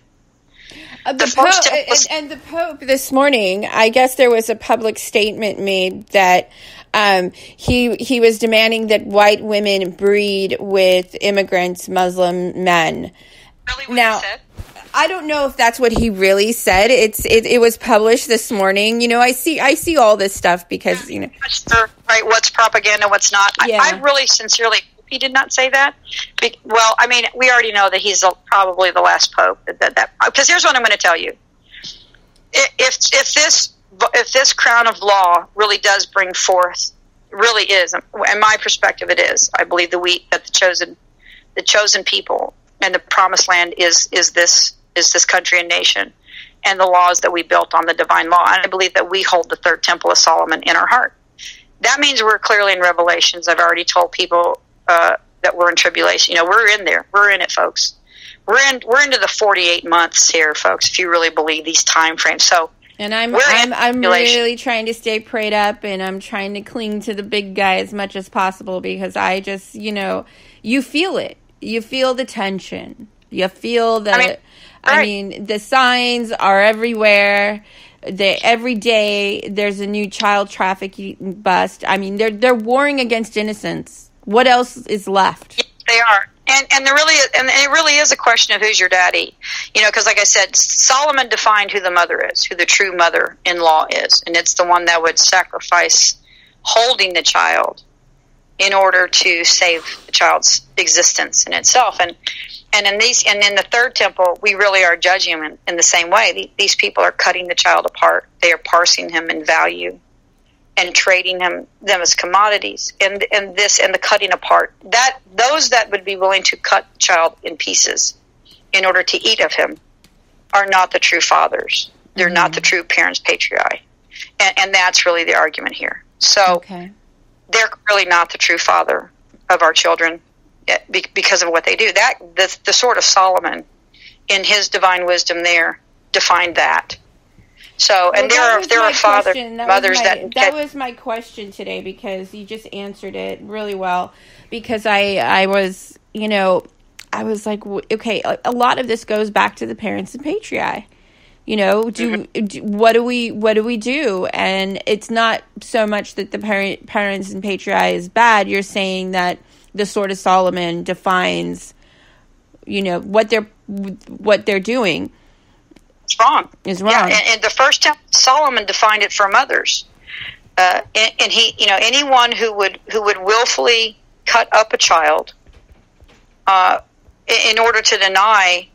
The Pope this morning, I guess there was a public statement made that he was demanding that white women breed with immigrants, Muslim men. Really, what now, he said? I don't know if that's what he really said. It was published this morning. You know, I see all this stuff because, you know, right, what's propaganda, what's not. Yeah. I really sincerely hope he did not say that. Well, I mean, we already know that he's probably the last pope. Because here's what I'm going to tell you: if this crown of law really does bring forth, really is, in my perspective, it is. I believe that the chosen people and the promised land is this country and nation, and the laws that we built on the divine law. And I believe that we hold the third temple of Solomon in our heart. That means we're clearly in Revelations. I've already told people that we're in tribulation. You know, we're in there. We're in it, folks. We're into the 48 months here, folks, if you really believe these time frames. So, and I'm really trying to stay prayed up, and I'm trying to cling to the big guy as much as possible, because I just, you know, you feel it. You feel the tension. You feel the, I mean, the signs are everywhere. Every day there's a new child trafficking bust. I mean, they're warring against innocence. What else is left? Yes, they are. And it really is a question of who's your daddy. You know, because like I said, Solomon defined who the mother is, who the true mother-in-law is, and it's the one that would sacrifice holding the child in order to save the child's existence in itself. And in the third temple, we really are judging him in the same way. These people are cutting the child apart. They are parsing him in value and trading them as commodities. And the cutting apart, those that would be willing to cut the child in pieces in order to eat of him are not the true fathers. They're not the true parents patriae. And that's really the argument here. So they're really not the true father of our children because of what they do. The sword of Solomon, in his divine wisdom, there defined that. So, and there are fathers, mothers that was my question today, because you just answered it really well. Because I was, you know, I was like, okay, a lot of this goes back to the parents and patriae. You know, what do we do? And it's not so much that the parents and patriae is bad. You're saying that the sword of Solomon defines, you know, what they're doing. It's wrong. Is wrong. Yeah, and the first temple, Solomon defined it from others. And he, you know, anyone who would willfully cut up a child in order to deny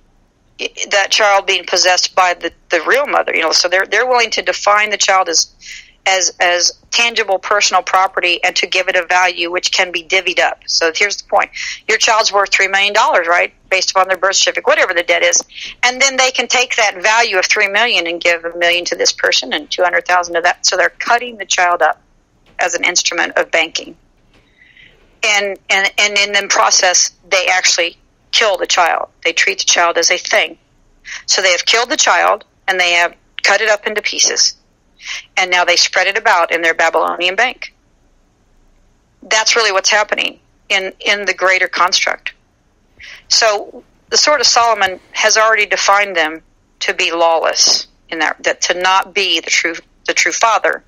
that child being possessed by the real mother, you know, so they're willing to define the child as tangible personal property and to give it a value which can be divvied up. So here's the point: your child's worth $3 million, right, based upon their birth certificate, whatever the debt is, and then they can take that value of $3 million and give $1 million to this person and $200,000 to that. So they're cutting the child up as an instrument of banking, and in the process they actually kill the child. They treat the child as a thing. So they have killed the child and they have cut it up into pieces. And now they spread it about in their Babylonian bank. That's really what's happening in the greater construct. So the sword of Solomon has already defined them to be lawless, in that to not be the true father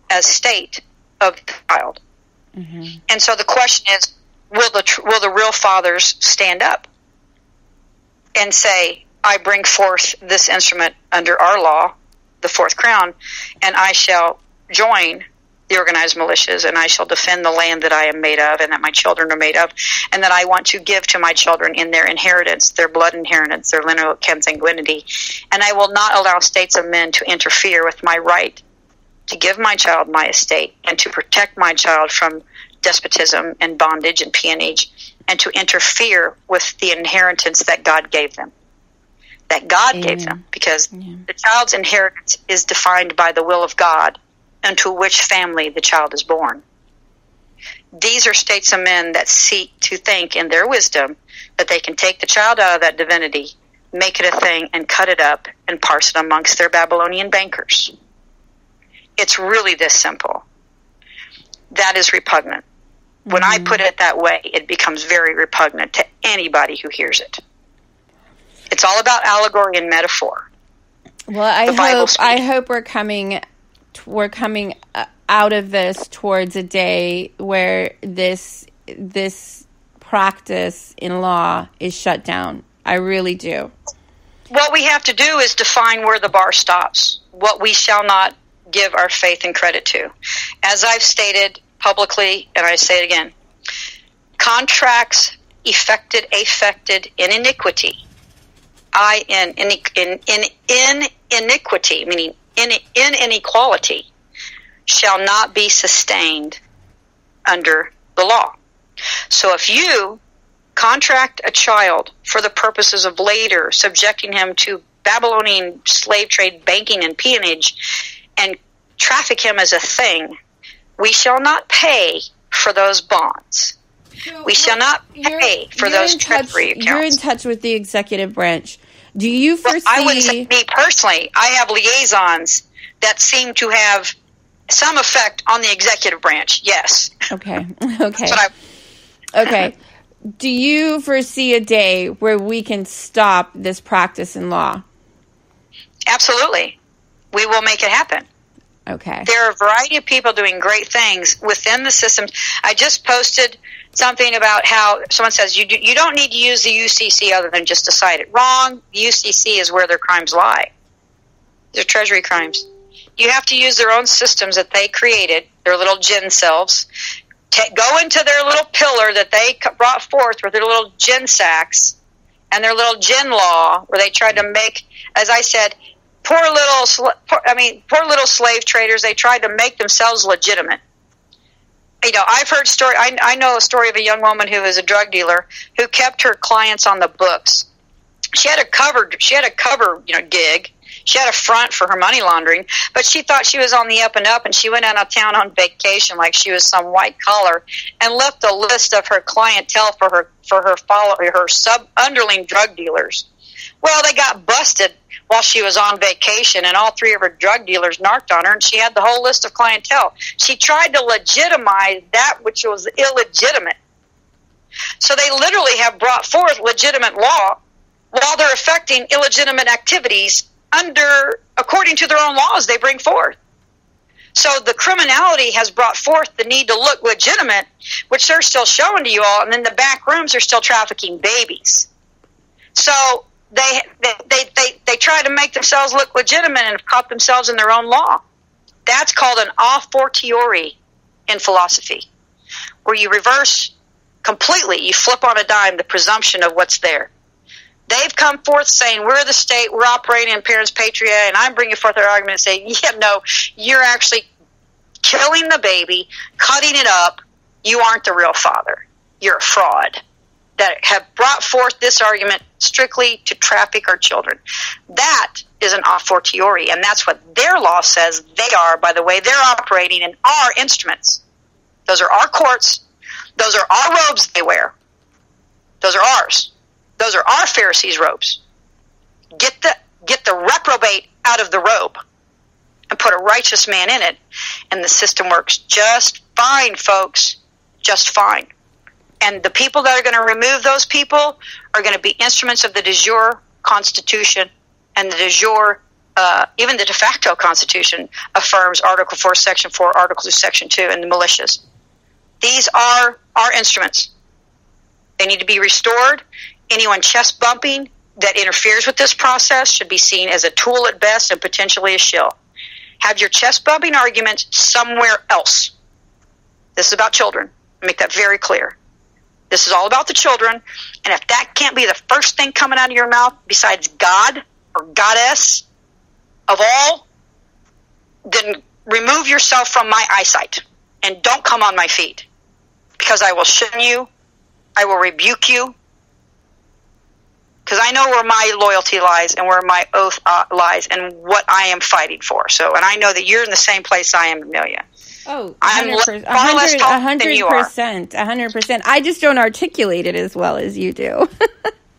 as state of the child. Mm-hmm. And so the question is, will the real fathers stand up and say, I bring forth this instrument under our law, the fourth crown, and I shall join the organized militias, and I shall defend the land that I am made of and that my children are made of, and that I want to give to my children in their inheritance, their blood inheritance, their lineal consanguinity, and I will not allow states of men to interfere with my right to give my child my estate and to protect my child from despotism and bondage and peonage, and to interfere with the inheritance that God gave them. That God gave them, because the child's inheritance is defined by the will of God into which family the child is born. These are states of men that seek to think in their wisdom that they can take the child out of that divinity, make it a thing, and cut it up and parse it amongst their Babylonian bankers. It's really this simple. That is repugnant. When I put it that way, it becomes very repugnant to anybody who hears it. It's all about allegory and metaphor. Well, I hope we're coming out of this towards a day where this practice in law is shut down. I really do. What we have to do is define where the bar stops, what we shall not give our faith and credit to. As I've stated publicly, and I say it again, contracts affected in iniquity, in iniquity, meaning in inequality, shall not be sustained under the law. So if you contract a child for the purposes of later subjecting him to Babylonian slave trade, banking, and peonage, and traffic him as a thing, we shall not pay for those bonds. So, we shall not pay for those treasury accounts. You're in touch with the executive branch. Do you foresee... Well, I would say, me personally, I have liaisons that seem to have some effect on the executive branch, yes. Okay. Okay. Do you foresee a day where we can stop this practice in law? Absolutely. We will make it happen. Okay. There are a variety of people doing great things within the system. I just posted something about how someone says you don't need to use the UCC other than just to cite it. Wrong. The UCC is where their crimes lie. They're treasury crimes. You have to use their own systems that they created, their little gin selves. Go into their little pillar that they brought forth with their little gin sacks and their little gin law, where they tried to make, as I said, poor little slave traders. They tried to make themselves legitimate. You know, I've heard story. I know a story of a young woman who was a drug dealer who kept her clients on the books. She had a cover gig. She had a front for her money laundering, but she thought she was on the up and up, and she went out of town on vacation like she was some white collar, and left a list of her clientele for her underling drug dealers. Well, they got busted while she was on vacation, and all three of her drug dealers narked on her, and she had the whole list of clientele. She tried to legitimize that which was illegitimate. So they literally have brought forth legitimate law while they're affecting illegitimate activities according to their own laws they bring forth. So the criminality has brought forth the need to look legitimate, which they're still showing to you all, and then the back rooms are still trafficking babies. So they try to make themselves look legitimate and have caught themselves in their own law. That's called an a fortiori in philosophy, where you reverse completely, you flip on a dime the presumption of what's there. They've come forth saying, we're the state, we're operating in parents patria, and I'm bringing forth their argument saying, yeah, no, you're actually killing the baby, cutting it up. You aren't the real father. You're a fraud. That have brought forth this argument strictly to traffic our children. That is an a fortiori, and that's what their law says they are by the way they're operating in our instruments. Those are our courts. Those are our robes they wear. Those are ours. Those are our Pharisees' robes. Get the reprobate out of the robe and put a righteous man in it, and the system works just fine, folks. Just fine. And the people that are going to remove those people are going to be instruments of the de jure Constitution, and the de jure, even the de facto Constitution affirms Article 4, Section 4, Article 2, Section 2, and the militias. These are our instruments. They need to be restored. Anyone chest bumping that interferes with this process should be seen as a tool at best and potentially a shill. Have your chest bumping arguments somewhere else. This is about children. Make that very clear. This is all about the children, and if that can't be the first thing coming out of your mouth besides God or goddess of all, then remove yourself from my eyesight and don't come on my feet, because I will shun you, I will rebuke you, because I know where my loyalty lies and where my oath lies and what I am fighting for. So, and I know that you're in the same place I am, Amelia. Oh, 100%. 100%. I just don't articulate it as well as you do.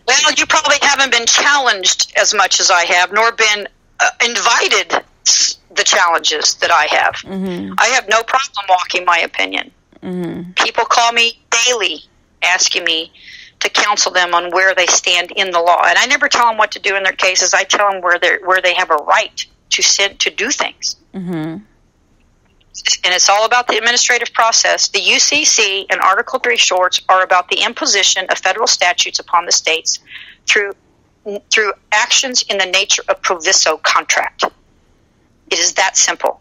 Well, you probably haven't been challenged as much as I have, nor been invited the challenges that I have. Mm-hmm. I have no problem walking my opinion. People call me daily asking me to counsel them on where they stand in the law. And I never tell them what to do in their cases. I tell them where they have a right to do things. And it's all about the administrative process. The UCC and Article 3 shorts are about the imposition of federal statutes upon the states through actions in the nature of proviso contract. It is that simple.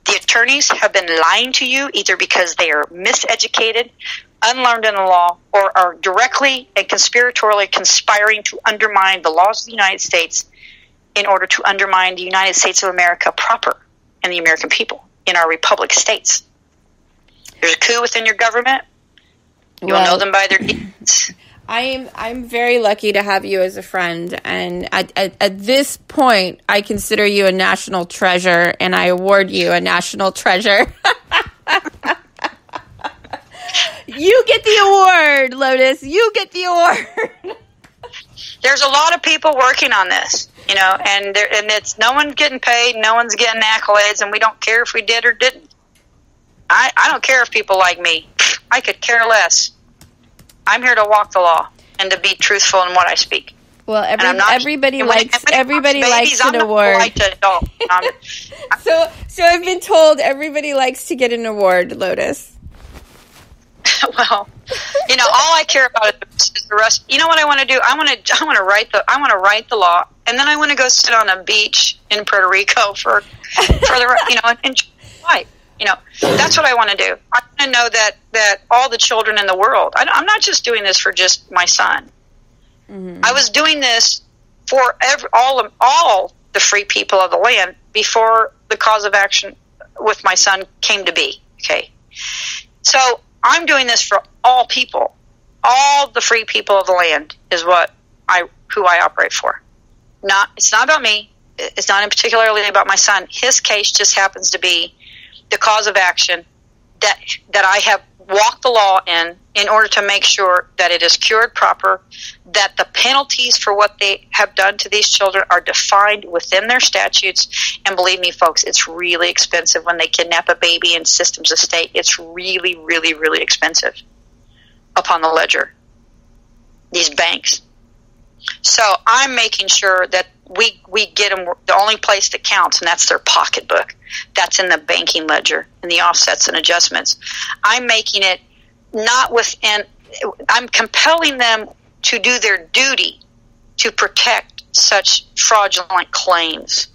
The attorneys have been lying to you either because they are miseducated, unlearned in the law, or are directly and conspiratorially conspiring to undermine the laws of the United States in order to undermine the United States of America proper and the American people in our republic states. There's a coup within your government. You'll know them by their deeds. I'm very lucky to have you as a friend, and at this point, I consider you a national treasure, and I award you a national treasure. You get the award, Lotus. You get the award. There's a lot of people working on this, and it's no one's getting paid, no one's getting accolades, and we don't care if we did or didn't. I don't care if people like me. I could care less. I'm here to walk the law and to be truthful in what I speak. Well, everybody likes an award. So I've been told everybody likes to get an award, Lotus. Well, all I care about is the rest. You know what I want to do? I want to write the law, and then I want to go sit on a beach in Puerto Rico for the enjoy life. That's what I want to do. I want to know that all the children in the world. I'm not just doing this for just my son. I was doing this for all the free people of the land before the cause of action with my son came to be. Okay, so I'm doing this for all people. All the free people of the land is who I operate for. It's not about me. It's not particularly about my son. His case just happens to be the cause of action that I have walked the law in order to make sure that it is cured proper, that the penalties for what they have done to these children are defined within their statutes. And believe me, folks, it's really expensive when they kidnap a baby in systems of state. It's really, really, really expensive upon the ledger, these banks. So I'm making sure that we get them the only place that counts, and that's their pocketbook. That's in the banking ledger and the offsets and adjustments. I'm making it I'm compelling them to do their duty to protect such fraudulent claims.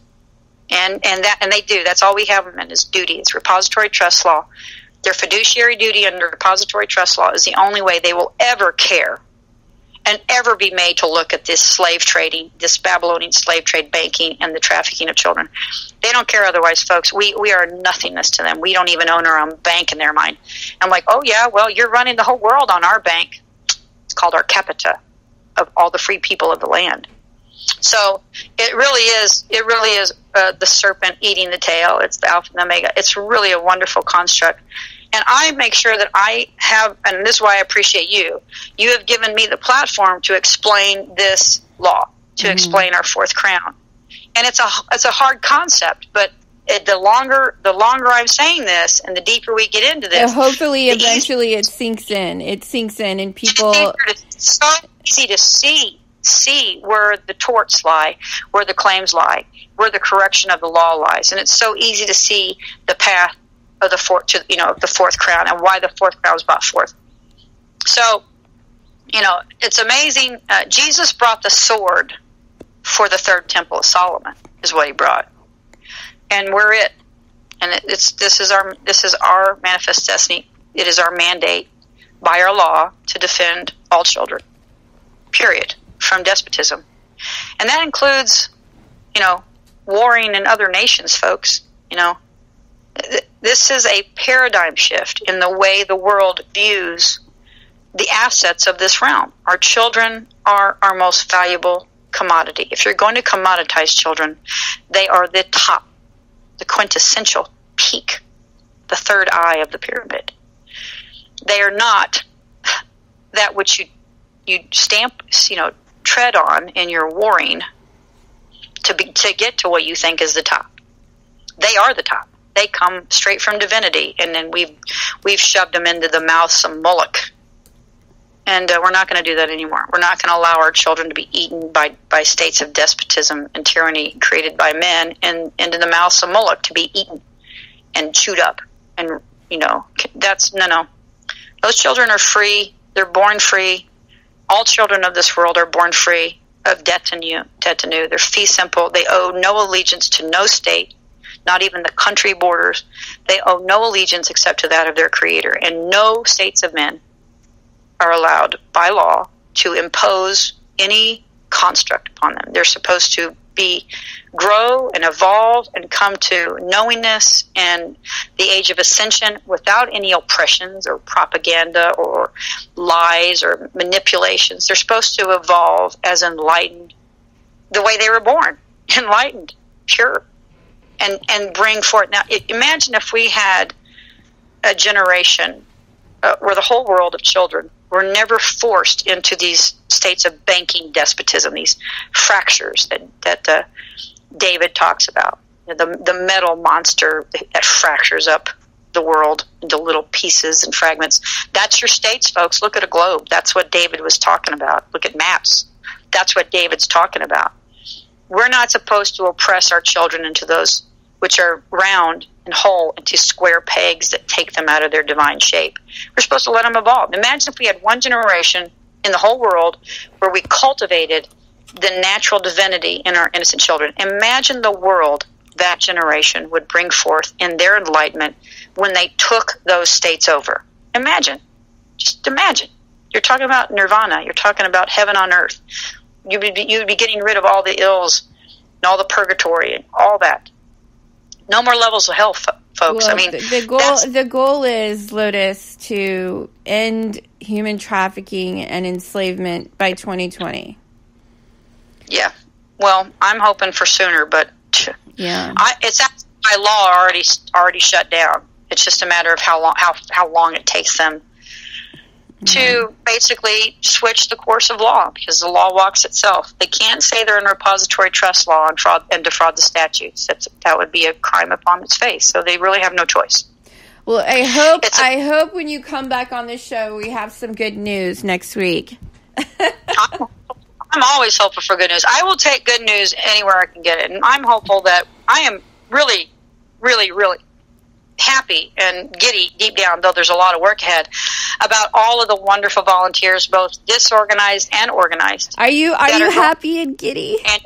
And they do. That's all we have them in is duty. It's repository trust law. Their fiduciary duty under repository trust law is the only way they will ever care and ever be made to look at this slave trading, this Babylonian slave trade banking, and the trafficking of children. They don't care otherwise, folks. We are nothingness to them. We don't even own our own bank in their mind. I'm like, oh yeah, well, you're running the whole world on our bank. It's called our capita of all the free people of the land. So it really is the serpent eating the tail. It's the alpha and omega. It's really a wonderful construct. And I make sure that I have, and this is why I appreciate you. You have given me the platform to explain this law, to explain our fourth crown. And it's a hard concept, but the longer I'm saying this, and the deeper we get into this, hopefully, eventually, it sinks in. It sinks in, and people. It's so easy to see where the torts lie, where the claims lie, where the correction of the law lies, and it's so easy to see the path of the fourth crown, and why the fourth crown was brought forth. So, it's amazing. Jesus brought the sword for the third temple of Solomon, is what he brought, and we're it. And this is our manifest destiny. It is our mandate by our law to defend all children, period, from despotism, and that includes, warring in other nations, folks. This is a paradigm shift in the way the world views the assets of this realm. Our children are our most valuable commodity. If you're going to commoditize children, they are the top, the quintessential peak, the third eye of the pyramid. They are not that which you stamp, tread on in your warring to get to what you think is the top. They are the top. They come straight from divinity, and then we've shoved them into the mouths of Moloch. And we're not going to do that anymore. We're not going to allow our children to be eaten by states of despotism and tyranny created by men and into the mouths of Moloch to be eaten and chewed up. And, that's, no. Those children are free. They're born free. All children of this world are born free of tetanu. They're fee simple. They owe no allegiance to no state, not even the country borders. They owe no allegiance except to that of their creator. And no states of men are allowed by law to impose any construct upon them. They're supposed to grow and evolve and come to knowingness and the age of ascension without any oppressions or propaganda or lies or manipulations. They're supposed to evolve as enlightened, the way they were born, enlightened, pure, and bring forth. Now, imagine if we had a generation where the whole world of children were never forced into these states of banking despotism, these fractures that David talks about, the metal monster that fractures up the world into little pieces and fragments. That's your states, folks. Look at a globe. That's what David was talking about. Look at maps. That's what David's talking about. We're not supposed to oppress our children into those which are round and whole into square pegs that take them out of their divine shape. We're supposed to let them evolve. Imagine if we had one generation in the whole world where we cultivated the natural divinity in our innocent children. Imagine the world that generation would bring forth in their enlightenment when they took those states over. Imagine. Just imagine. You're talking about nirvana. You're talking about heaven on earth. You'd be getting rid of all the ills and all the purgatory and all that. No more levels of hell, folks. Well, I mean, the goal is, Lotus, to end human trafficking and enslavement by 2020. Yeah. Well, I'm hoping for sooner, but yeah, it's by law already shut down. It's just a matter of how long it takes them to basically switch the course of law, because the law walks itself. They can't say they're in repository trust law and defraud the statutes. That would be a crime upon its face. So they really have no choice. Well, I hope when you come back on this show, we have some good news next week. I'm always hopeful for good news. I will take good news anywhere I can get it. And I'm hopeful that I am really, really, really happy and giddy deep down, though there's a lot of work ahead, about all of the wonderful volunteers, both disorganized and organized. Are you happy and giddy? And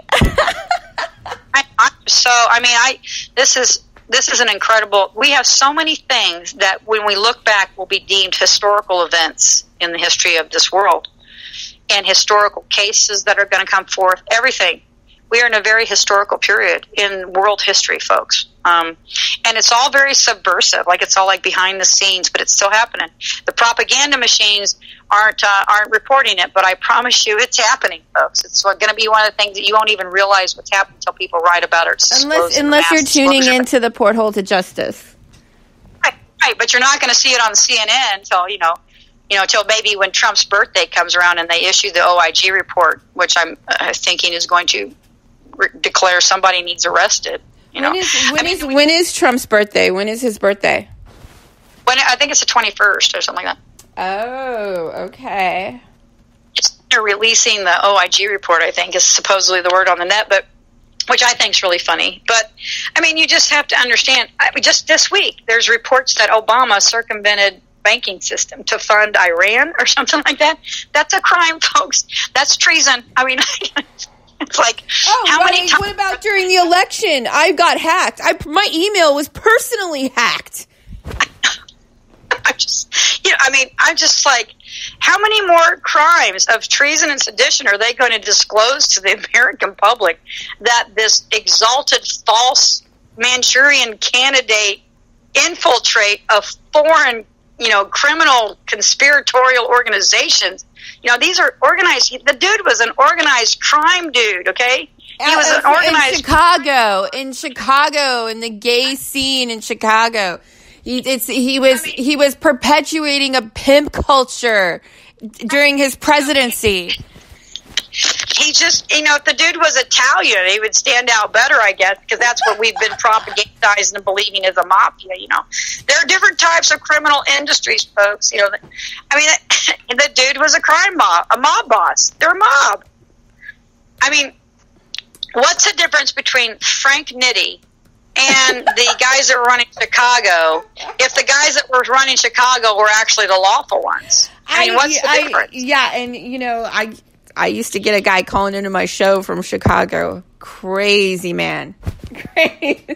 this is an incredible. We have so many things that when we look back will be deemed historical events in the history of this world, and historical cases that are going to come forth. Everything. We are in a very historical period in world history, folks. And it's all very subversive, like it's all like behind the scenes, but it's still happening. The propaganda machines aren't reporting it, but I promise you it's happening, folks. It's going to be one of the things that you won't even realize what's happening until people write about it. Unless you're tuning into the porthole to justice. Right, but you're not going to see it on CNN until, until maybe when Trump's birthday comes around and they issue the OIG report, which I'm thinking is going to declare somebody needs arrested. When is Trump's birthday? When is his birthday? I think it's the 21st or something like that. Oh, okay. They're releasing the OIG report, I think, is supposedly the word on the net, but which I think is really funny. But, you just have to understand, just this week, there's reports that Obama circumvented banking system to fund Iran or something like that. That's a crime, folks. That's treason. It's like, many times? What about during the election? I got hacked. My email was personally hacked. I'm just like, how many more crimes of treason and sedition are they going to disclose to the American public that this exalted false Manchurian candidate infiltrate of foreign, criminal conspiratorial organizations? These are organized. The dude was an organized crime dude, okay? He was an organized... In Chicago, in the gay scene in Chicago. He was perpetuating a pimp culture during his presidency. he just, if the dude was Italian, he would stand out better, I guess, because that's what we've been propagandizing and believing is a mafia, There are different types of criminal industries, folks. The dude was a mob boss. They're a mob. I mean, what's the difference between Frank Nitti and the guys that were running Chicago, if the guys that were running Chicago were actually the lawful ones? I mean, what's the difference? Yeah, and, I used to get a guy calling into my show from Chicago. Crazy man. Crazy.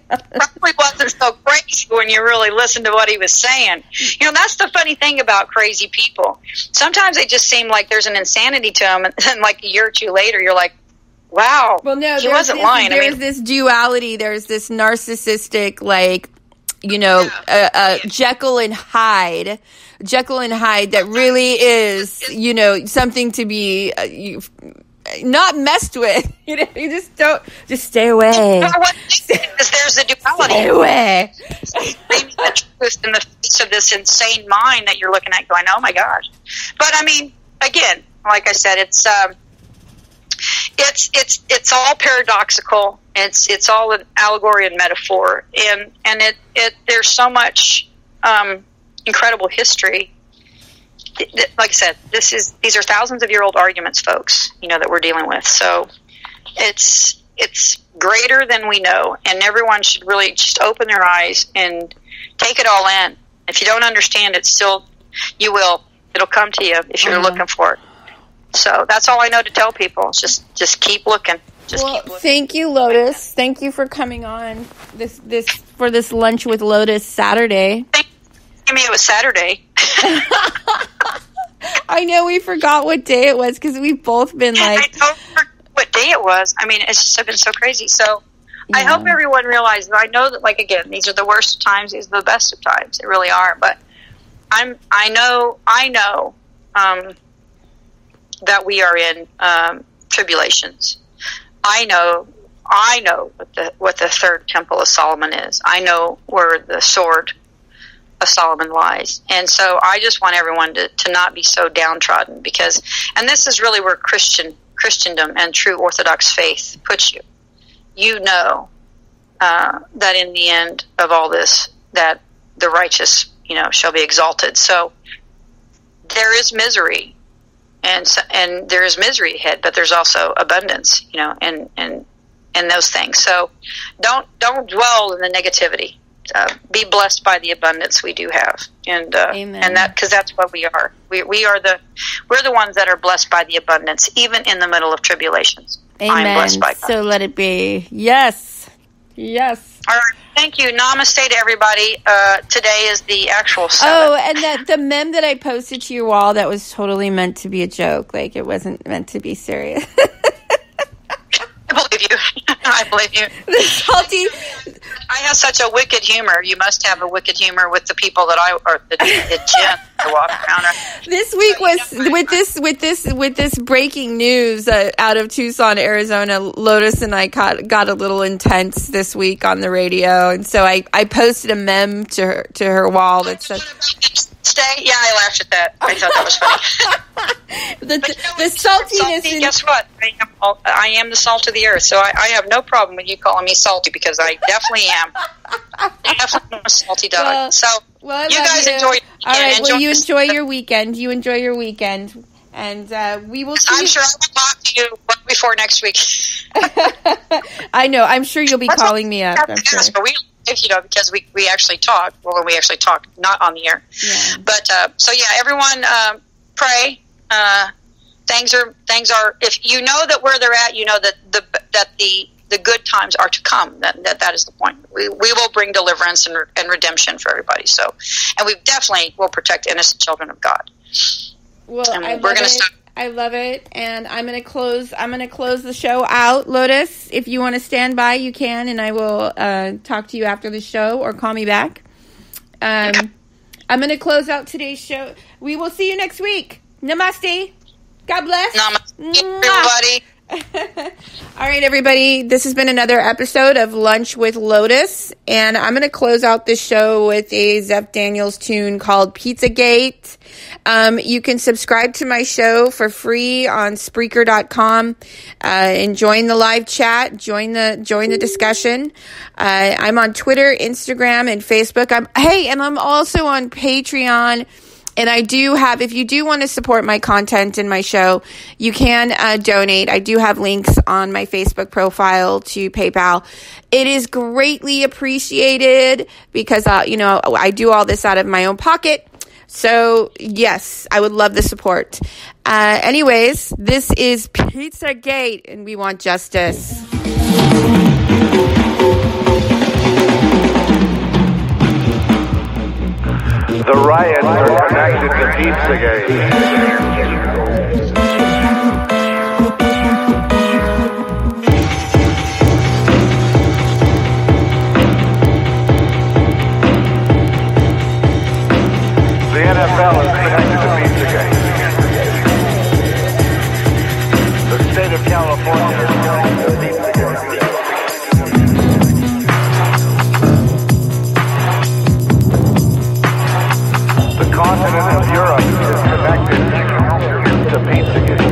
Probably wasn't so crazy when you really listened to what he was saying. That's the funny thing about crazy people. Sometimes they just seem like there's an insanity to them, and then like a year or two later, you're like, wow, well, no, he wasn't lying. There's this duality. There's this narcissistic, Jekyll and Hyde. Jekyll and Hyde that really is, something to be not messed with. You just stay away. There's the duality. Stay away. Screaming the truth in the face of this insane mind that you're looking at going, oh my gosh. But I mean, again, like I said, it's all paradoxical. It's all an allegory and metaphor, and there's so much incredible history. Like I said, these are thousands of year old arguments, folks. That we're dealing with. So it's greater than we know, and everyone should really just open their eyes and take it all in. If you don't understand it, you will. It'll come to you if you're looking for it. So that's all I know to tell people. Just keep looking. Keep looking. Thank you, Lotus. Thank you for coming on this Lunch with Lotus Saturday. I mean, it was Saturday. I know we forgot what day it was because we've both been like... I don't remember what day it was. I mean, it's just been so crazy. So yeah. I hope everyone realizes, I know that, again, these are the worst of times, these are the best of times. They really are. But I know that we are in tribulations. I know what the third temple of Solomon is. I know where the sword of Solomon lies. And so I just want everyone to not be so downtrodden, and this is really where Christendom and true Orthodox faith puts you. That in the end of all this, that the righteous, shall be exalted. So there is misery, and there is misery ahead, but there's also abundance, and those things. So don't dwell in the negativity. Be blessed by the abundance we do have, and that, because that's what we are. We're the ones that are blessed by the abundance, even in the middle of tribulations. Amen. I'm blessed by God. So let it be. Yes. All right. Thank you. Namaste to everybody. Today is the actual 7th. Oh, and the meme that I posted to your wall, that was totally meant to be a joke. Like, it wasn't meant to be serious. I believe you. I believe you. The salty. I have such a wicked humor. You must have a wicked humor with the people that the gin I walk around. This week was with this breaking news out of Tucson, Arizona. Lotus and I got a little intense this week on the radio, and so I posted a meme to her wall that said. Yeah, I laughed at that. I thought that was funny. the saltiness. Guess what? I am the salt of the earth, so I have no problem with you calling me salty, because I definitely am. Definitely a salty dog. Well, you guys enjoy. All right. Well, you enjoy your weekend. And we will see. I'm sure I will talk to you before next week. I know. I'm sure you'll be calling me up. I'm sure. Because we actually talk. Well, we actually talk, not on the air. Yeah. But everyone, pray. Things are. If you know that where they're at, you know that the good times are to come. That is the point. We will bring deliverance and redemption for everybody. So, and we definitely will protect innocent children of God. Well, I love it, and I'm gonna close the show out. Lotus, if you want to stand by, you can, and I will talk to you after the show, or call me back. I'm gonna close out today's show. We will see you next week. Namaste. God bless. Namaste, everybody. All right, everybody. This has been another episode of Lunch with Lotus, and I'm going to close out this show with a Zeph Daniels tune called Pizzagate. You can subscribe to my show for free on Spreaker.com and join the live chat. Join the discussion. I'm on Twitter, Instagram, and Facebook. And I'm also on Patreon. And I do have, if you do want to support my content and my show, you can donate. I do have links on my Facebook profile to PayPal. It is greatly appreciated because, I do all this out of my own pocket. So, yes, I would love the support. Anyways, this is Pizzagate, and we want justice. The riots are connected to Pizzagate. The NFL is connected to Pizzagate. The state of California is connected to Pizzagate. The continent of Europe is connected to Pizzagate.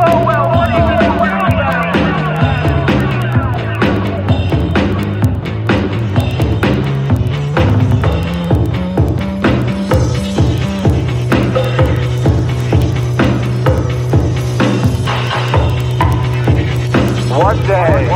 Oh, well, what do you think the world One day.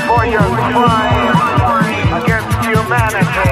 For your crime against humanity.